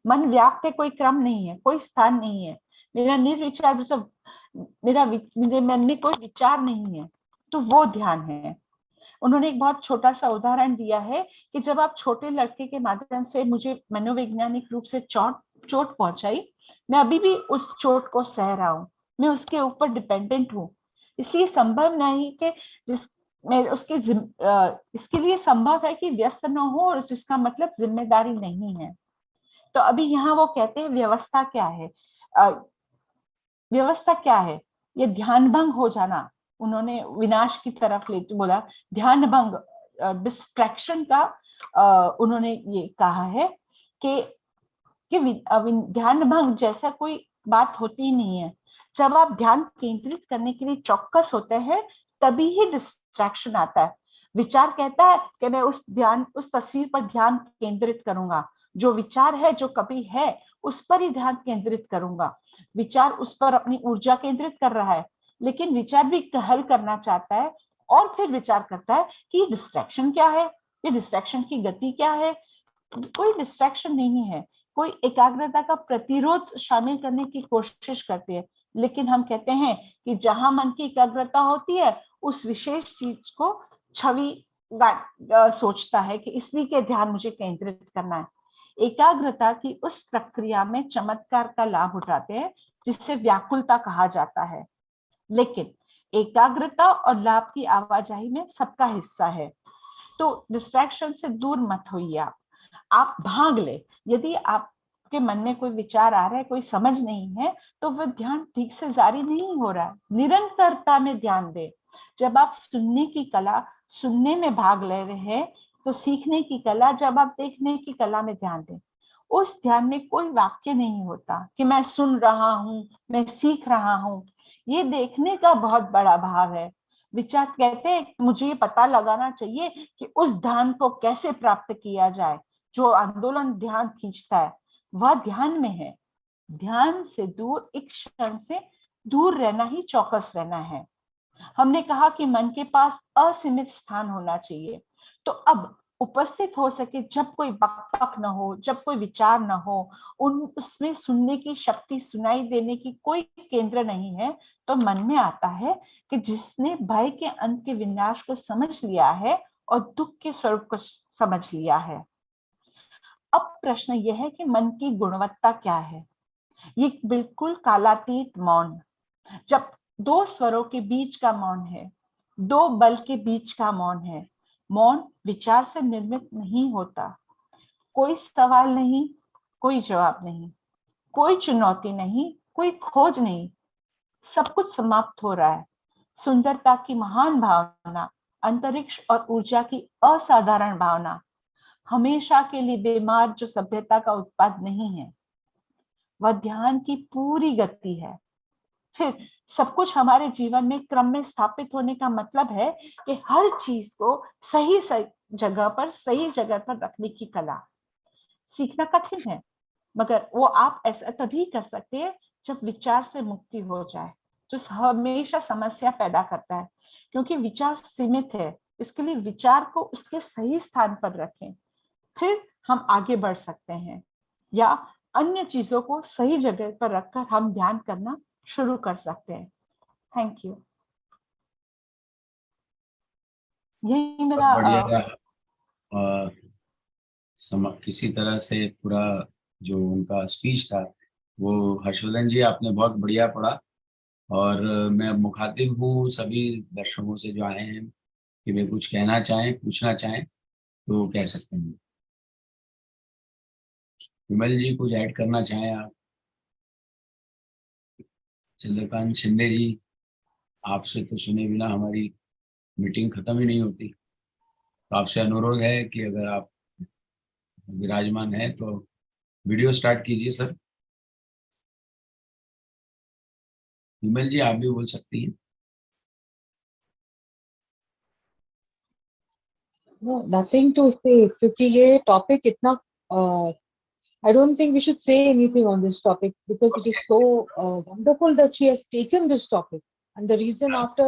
मन व्याप्त है, कोई क्रम नहीं है, कोई स्थान नहीं है, मेरा निर्विचार, मेरे मन में कोई विचार नहीं है, तो वो ध्यान है। उन्होंने एक बहुत छोटा सा उदाहरण दिया है कि जब आप छोटे लड़के के माध्यम से मुझे मनोवैज्ञानिक रूप से चोट पहुंचाई, मैं अभी भी उस चोट को सह रहा हूँ, मैं उसके ऊपर डिपेंडेंट हूँ। इसलिए संभव नहीं कि इसके लिए संभव है कि व्यस्त न हो, और जिसका मतलब जिम्मेदारी नहीं है। तो अभी यहाँ वो कहते हैं व्यवस्था क्या है। व्यवस्था क्या है? ये ध्यान भंग हो जाना, उन्होंने विनाश की तरफ ले बोला, ध्यान भंग, डिस्ट्रैक्शन का उन्होंने ये कहा है कि ध्यान भंग जैसा कोई बात होती ही नहीं है। जब आप ध्यान केंद्रित करने के लिए चौकस होते हैं तभी ही डिस्ट्रैक्शन आता है। विचार कहता है कि मैं उस तस्वीर पर ध्यान केंद्रित करूंगा, जो विचार है, जो कभी है, उस पर ही ध्यान केंद्रित करूंगा। विचार उस पर अपनी ऊर्जा केंद्रित कर रहा है, लेकिन विचार भी हल करना चाहता है, और फिर विचार करता है कि डिस्ट्रैक्शन क्या है, ये डिस्ट्रैक्शन की गति क्या है। कोई डिस्ट्रैक्शन नहीं है, कोई एकाग्रता का प्रतिरोध शामिल करने की कोशिश करती है। लेकिन हम कहते हैं कि जहां मन की एकाग्रता होती है, उस विशेष चीज को छवि सोचता है कि इसी के ध्यान मुझे केंद्रित करना है। एकाग्रता की उस प्रक्रिया में चमत्कार का लाभ उठाते हैं जिससे व्याकुलता कहा जाता है। लेकिन एकाग्रता और लाभ की आवाजाही में सबका हिस्सा है। तो डिस्ट्रैक्शन से दूर मत होइए। आप भाग ले। यदि आपके मन में कोई विचार आ रहा है, कोई समझ नहीं है, तो वह ध्यान ठीक से जारी नहीं हो रहा है। निरंतरता में ध्यान दे। जब आप सुनने की कला, सुनने में भाग ले रहे हैं, तो सीखने की कला, जब आप देखने की कला में ध्यान दें। उस ध्यान में कोई वाक्य नहीं होता कि मैं सुन रहा हूं, मैं सीख रहा हूं। ये देखने का बहुत बड़ा भाव है। विचार कहते हैं मुझे ये पता लगाना चाहिए कि उस ध्यान को कैसे प्राप्त किया जाए। जो आंदोलन ध्यान खींचता है वह ध्यान में है। ध्यान से दूर, एक क्षण से दूर रहना ही चौकस रहना है। हमने कहा कि मन के पास असीमित स्थान होना चाहिए। तो अब उपस्थित हो सके जब कोई बकबक न हो, जब कोई विचार न हो, उसमें सुनने की शक्ति, सुनाई देने की कोई केंद्र नहीं है, तो मन में आता है कि जिसने भय के अंत के विनाश को समझ लिया है और दुख के स्वरूप को समझ लिया है। अब प्रश्न यह है कि मन की गुणवत्ता क्या है? ये बिल्कुल कालातीत मौन, जब दो स्वरों के बीच का मौन है, दो बल के बीच का मौन है। मौन विचार से निर्मित नहीं होता। कोई सवाल नहीं, कोई जवाब नहीं, कोई चुनौती नहीं, कोई खोज नहीं, सब कुछ समाप्त हो रहा है। सुंदरता की महान भावना, अंतरिक्ष और ऊर्जा की असाधारण भावना, हमेशा के लिए बीमार जो सभ्यता का उत्पाद नहीं है, वह ध्यान की पूरी गति है। फिर सब कुछ हमारे जीवन में क्रम में स्थापित होने का मतलब है कि हर चीज को सही जगह पर रखने की कला। सीखना कठिन है, मगर वो आप ऐसा तभी कर सकते हैं जब विचार से मुक्ति हो जाए, जो हमेशा समस्या पैदा करता है। क्योंकि विचार सीमित है, इसके लिए विचार को उसके सही स्थान पर रखें, फिर हम आगे बढ़ सकते हैं, या अन्य चीजों को सही जगह पर रखकर हम ध्यान करना शुरू कर सकते हैं। Thank you. यही मेरा किसी तरह से पूरा जो उनका स्पीच था वो हर्षवर्धन जी आपने बहुत बढ़िया पढ़ा। और मैं मुखातिब हूँ सभी दर्शकों से जो आए हैं कि वे कुछ कहना चाहें, पूछना चाहें तो कह सकते हैं। विमल जी कुछ ऐड करना चाहें आप? चंद्रकांत शिंदे जी, आपसे तो सुने बिना हमारी मीटिंग खत्म ही नहीं होती, तो आपसे अनुरोध है कि अगर आप विराजमान है तो वीडियो स्टार्ट कीजिए सर। विमल जी आप भी बोल सकती हैं। No, nothing to say क्योंकि ये टॉपिक इतना I don't think we should say anything on this topic because it is so wonderful that she has taken this topic, and the reason after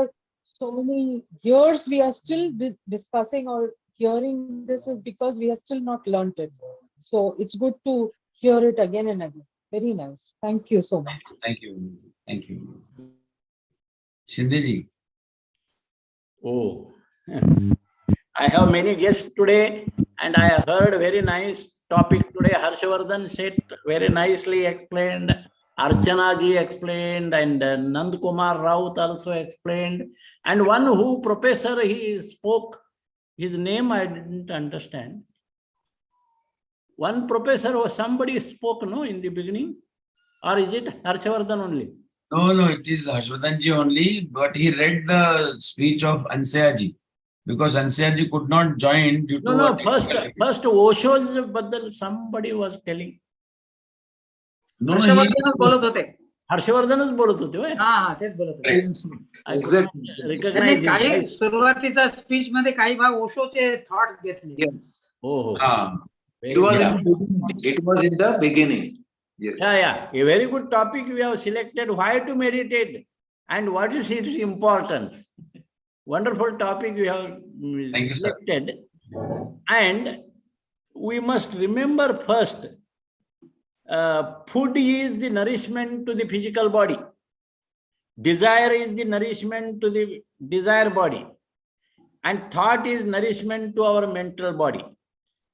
so many years we are still discussing or hearing this is because we have still not learnt it. So it's good to hear it again and again. Very nice. Thank you so much. Thank you. Thank you. Shinde ji. Oh, I have many guests today, and I heard very nice topic today. Harshavardhan Seth very nicely explained, Archana ji explained, and NANDKUMAR RAUT also explained. And one who professor, he spoke, his name I didn't understand. One professor or somebody spoke, no, in the beginning? Or is it Harshavardhan only? No, it is Harshavadan ji only, but he read the speech of ANSUYA ji because ANSUYA ji could not join due to No, first Osho's Baddal somebody was telling. No, हर्षवर्धनच बोलत होते. हर्षवर्धनच बोलत होते होय? हा तेच बोलत होते. Exactly. त्यांनी काही सुरुवातीचा स्पीच मध्ये काही भाग ओशोचे थॉट्स घेतले. Yes. Oh, It was in the beginning. Yes. Yeah. A very good topic we have selected. Why to meditate and what is its importance? Wonderful topic we have selected. And we must remember first, food is the nourishment to the physical body. Desire is the nourishment to the desire body. And thought is nourishment to our mental body.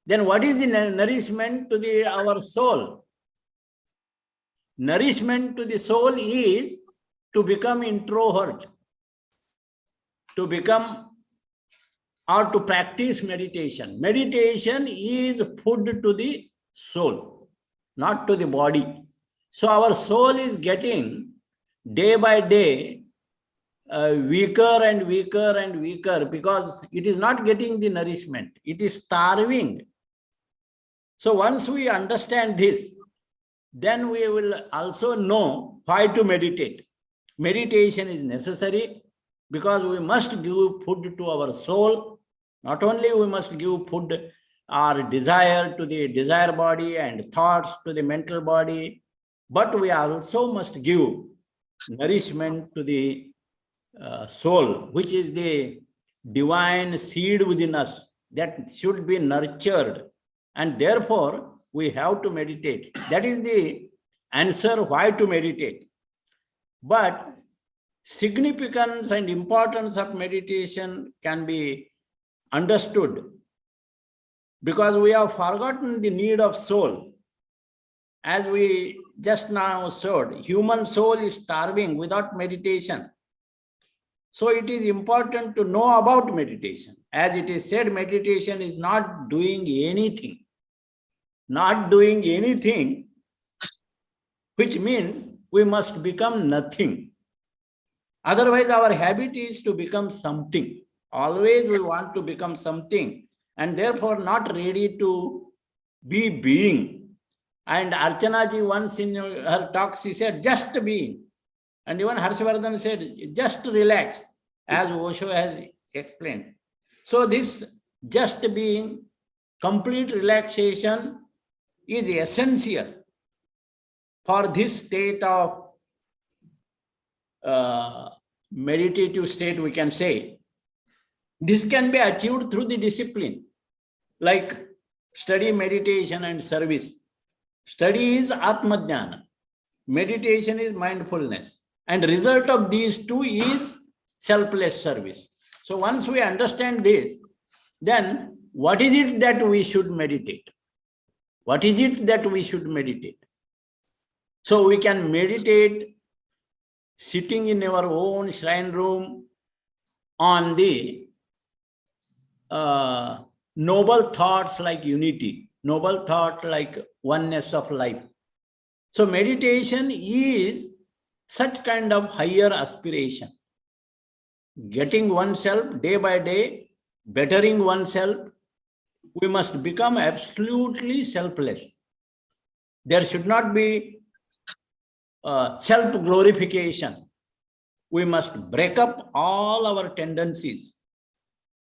Then what is the nourishment to our soul? Nourishment to the soul is to become introvert, to become or to practice meditation. Meditation is food to the soul, not to the body. So our soul is getting day by day weaker and weaker and weaker because it is not getting the nourishment. It is starving. So once we understand this, then we will also know why to meditate. Meditation is necessary because we must give food to our soul. Not only we must give food or desire to the desire body and thoughts to the mental body, but we also must give nourishment to the soul, which is the divine seed within us that should be nurtured. And therefore, we have to meditate. That is the answer why to meditate. But significance and importance of meditation can be understood because we have forgotten the need of soul. As we just now showed, human soul is starving without meditation. So it is important to know about meditation. As it is said, meditation is not doing anything. Not doing anything, which means we must become nothing. Otherwise, our habit is to become something. Always we want to become something and therefore not ready to be being. And Archana ji once in her talk, she said, just being. And even Harshavardhan said, just relax, as Osho has explained. So this just being, complete relaxation is essential for this state of meditative state, we can say. This can be achieved through the discipline, like study, meditation, and service. Study is Atma Jnana. Meditation is mindfulness. And result of these two is selfless service. So once we understand this, then what is it that we should meditate? What is it that we should meditate? So we can meditate sitting in our own shrine room on the noble thoughts like unity, noble thought like oneness of life. So meditation is such kind of higher aspiration. Getting oneself day by day, bettering oneself, we must become absolutely selfless. There should not be self-glorification. We must break up all our tendencies.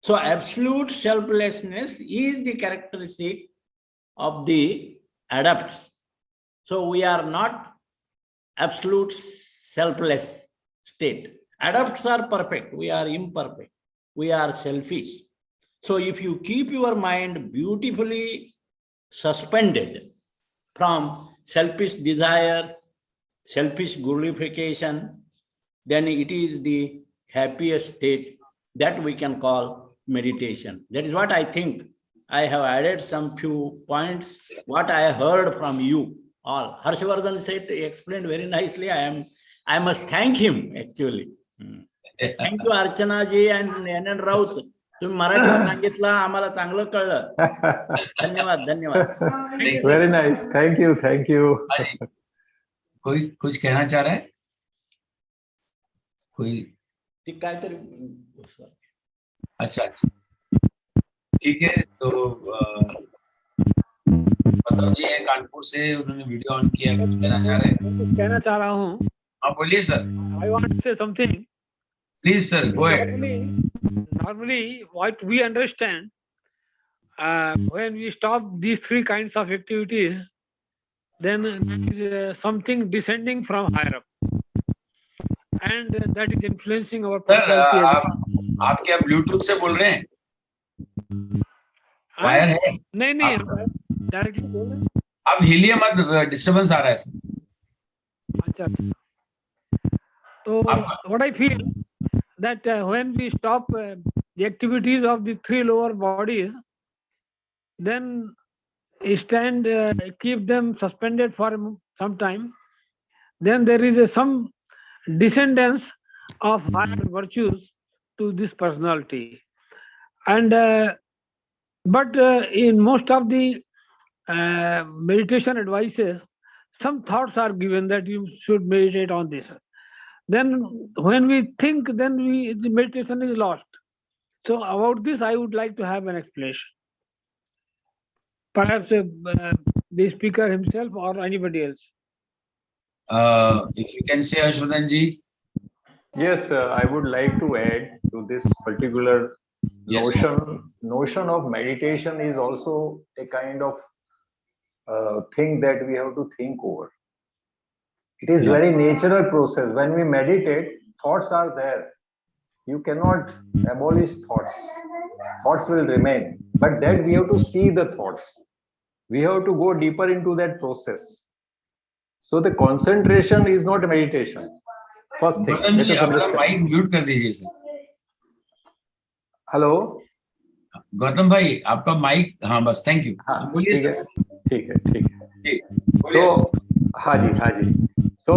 So absolute selflessness is the characteristic of the adepts. So we are not absolute selfless state. Adepts are perfect. We are imperfect. We are selfish. So if you keep your mind beautifully suspended from selfish desires, selfish glorification, then it is the happiest state that we can call meditation. That is what I think. I have added some few points, what I heard from you. all. Harshavadhan Seth explained very nicely. I must thank him actually. Thank you Archana ji and NN Raut. तुम्ही मराठीत सांगितलं आम्हाला चांगलं कळलं. धन्यवाद धन्यवाद. Very nice. Thank you. Thank you. कोई कुछ कहना चाह रहा है? कोई काहीतरी अच्छा ठीक है. तो मतलब जी कानपुर से उन्होंने वीडियो ऑन किया. कुछ कहना चाह रहे हैं? कहना चाह रहा हूँ. हाँ बोलिए sir. I want to say something. Please sir, go ahead. Normally, what we understand when we stop these three kinds of activities, then there is something descending from higher up, and that is influencing our personality. आप क्या Bluetooth से बोल रहे हैं? Wire है? नहीं directly बोल रहे हैं. आप हिलिए मत, डिस्टर्बेंस आ रहा है. अच्छा. तो what I feel that when we stop the activities of the three lower bodies, then keep them suspended for some time, then there is some descendance of higher virtues to this personality. And but in most of the meditation advices, some thoughts are given that you should meditate on this. Then when we think, then the meditation is lost. So about this, I would like to have an explanation. Perhaps the speaker himself or anybody else. If you can say, Harshavadhan ji. Yes, I would like to add to this particular notion of meditation is also a kind of thing that we have to think over. It is very natural process. When we meditate, thoughts are there. You cannot abolish thoughts. Thoughts will remain. But then we have to see the thoughts. We have to go deeper into that process. So the concentration is not meditation. First thing, let us understand. Mic mute कर दीजिए sir. Hello Gautam भाई, आपका mic. हाँ बस, thank you. बोलिए sir. ठीक है. तो हाँ जी. तो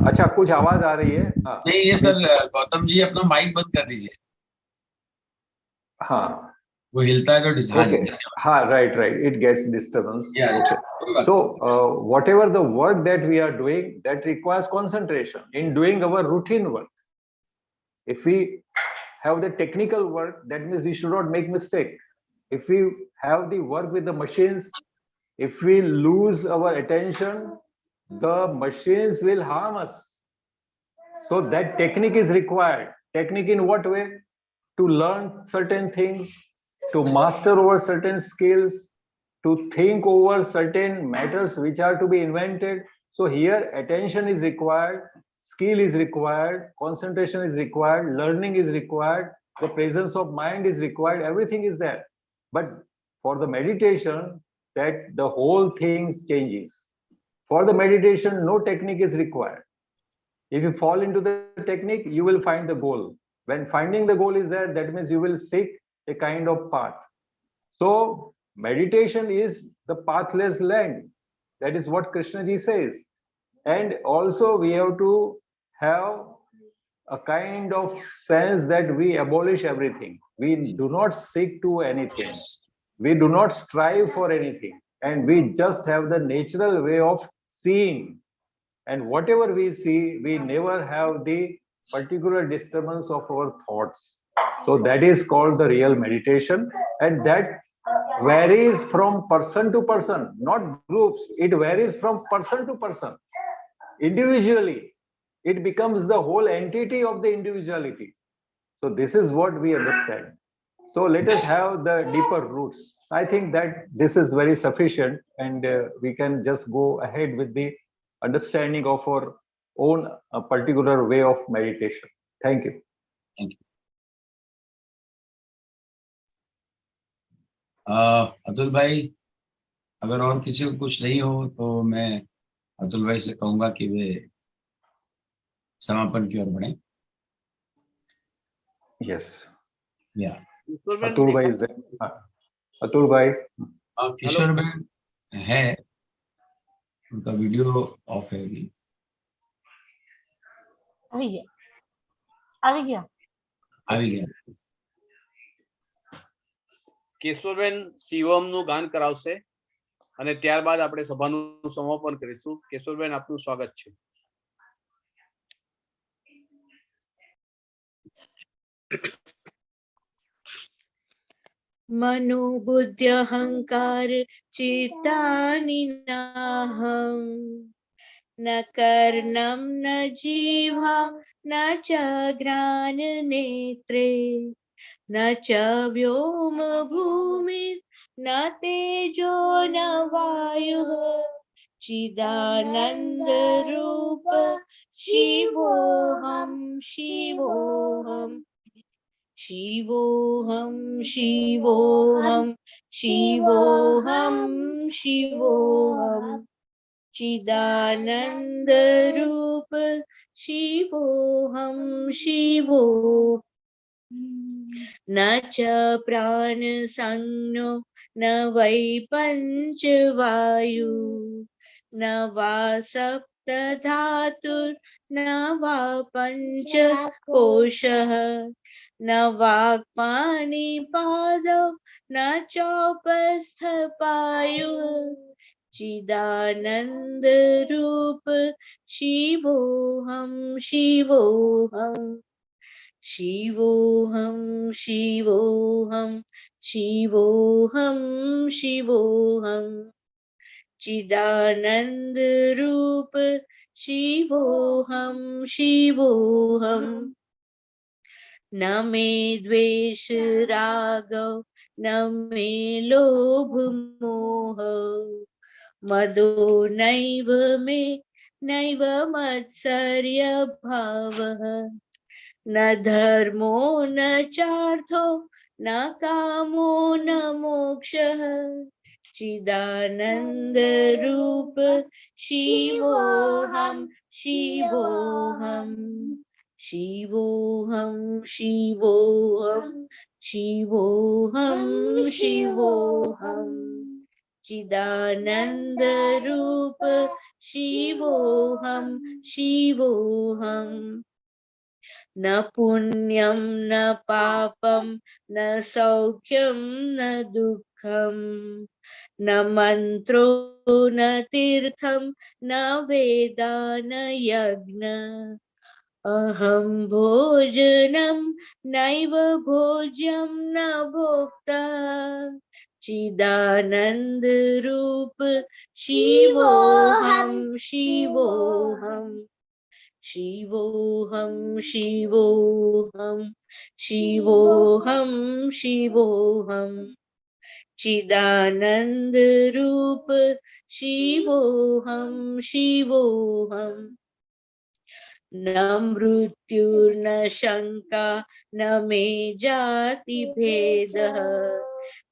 अच्छा, कुछ आवाज आ रही है? नहीं ये सर, गौतम जी अपना माइक बंद कर दीजिए. हाँ, वो हिलता है तो हाँ, right, it gets disturbance. So whatever the work that we are doing, that requires concentration in doing our routine work. If we have the technical work, that means we should not make mistake. If we have the work with the machines, if we lose our attention, the machines will harm us. So that technique is required. Technique in what way? To learn certain things, to master over certain skills, to think over certain matters which are to be invented. So here attention is required, skill is required, concentration is required, learning is required, the presence of mind is required, everything is there. But for the meditation, that the whole thing changes. For the meditation, no technique is required. If you fall into the technique, you will find the goal. When finding the goal is there, that means you will seek a kind of path. So meditation is the pathless land. That is what Krishna ji says. And also we have to have a kind of sense that we abolish everything. We do not seek to anything. We do not strive for anything. And we just have the natural way of seeing. And whatever we see, we never have the particular disturbance of our thoughts. So that is called the real meditation. And that varies from person to person, not groups. It varies from person to person. Individually, it becomes the whole entity of the individuality. So this is what we understand. So let us have the deeper roots. I think that this is very sufficient, and we can just go ahead with the understanding of our own particular way of meditation. Thank you. Thank you. Atul भाई, अगर और किसी को कुछ नहीं हो तो मैं अतुल भाई से कहूंगा कि वे समापन की ओर बढ़ें. Yes. Yeah. अतुल भाई is there. अतुल भाई. किशोर भाई है उनका वीडियो ऑफ है अभी। આવી ગયા આવી ગયા। કેશવબેન શિવમનું ગાન કરાવશે અને ત્યારબાદ આપણે સભાનું સમાપન કરીશું. કેશવબેન, આપનું સ્વાગત છે. मनो बुद्धि अहंकार चित्तानि नाहं न कर्णं न जीवा न च घ्राण नेत्रे न च व्योम भूमि न तेजो न वायुः चिदानंद रूप शिवोऽहं शिवोऽहम् शिवोऽहं शिवोऽहं शिवोऽहं शिवोऽहं चिदानंद रूप शिवोऽहं शिवोऽहम् न च प्राण संज्ञो न वै पंचवायु न वा सप्त धातुर् न वा पंचकोशः न वाक्पाणिपादौ न चौपस्थपायुः चिदानंद रूप शिवोऽहं शिवोऽहम् शिवोऽहं शिवोऽहं शिवोऽहं शिवोऽहं चिदानंद रूप शिवोऽहं शिवोऽहम् न मे द्वेष रागौ न मे लोभ मोह मदो नैव मे नैव मत्सर्य भावः न धर्मो न चार्थो न कामो न मोक्षः चिदानंद रूप शिवोऽहं शिवोऽहं शिवोऽहं शिवोऽहं शिवोऽहं शिवोऽहं चिदानंद रूप शिवोऽहं शिवोऽहम् न पुण्यं न पापं न सौख्यं न दुःखं न मंत्रो न तीर्थं न वेदा न यज्ञ अहं भोजनं नैव भोज्यं न भोक्ता चिदानंद रूप शिवोऽहं शिवोऽहम् शिवोऽहं शिवोऽहं शिवोऽहं शिवोऽहं चिदानंद रूप शिवोऽहं शिवोऽहम् न मृत्युर्न शंका न मे जाति भेदः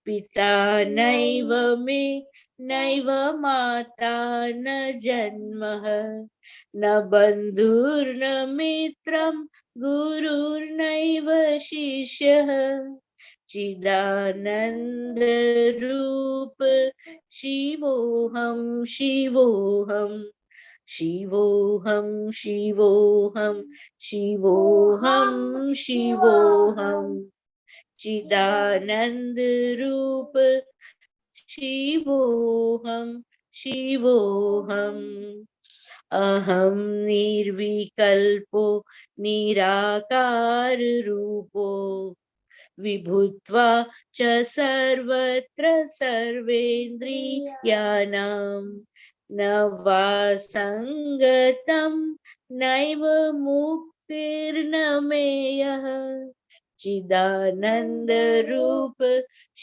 पिता नैव मे नैव माता न जन्मः न बन्धुर्न मित्रं गुरुर्नैव शिष्यः चिदानंद रूप शिवोऽहं शिवोऽहं शिवोऽहं शिवोऽहं शिवोऽहं शिवोऽहं चिदानंद रूप शिवोऽहं शिवोऽहम् अहं निर्विकल्पो निराकार रूपो विभूत्वा च सर्वत्र सर्वेन्द्रियाणां न वा संगतं नैव मुक्तिर्न मेयः चिदानंद रूप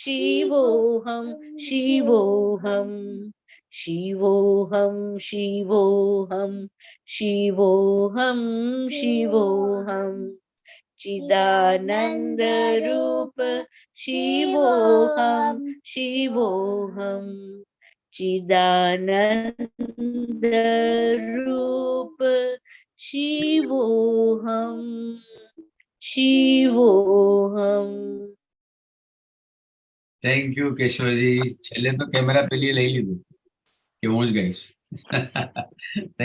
शिवोऽहं शिवोऽहं शिवोऽहं शिवोऽहं शिवोऽहं शिवोऽहं चिदानंद रूप शिवोऽहं शिवोऽहं चिदानंद रूप शिवोऽहं शिवोऽहं। Thank you Keshavji. છેલ્લે તો કેમેરા પેલી લઈ લીધું pहुंच गए। Thank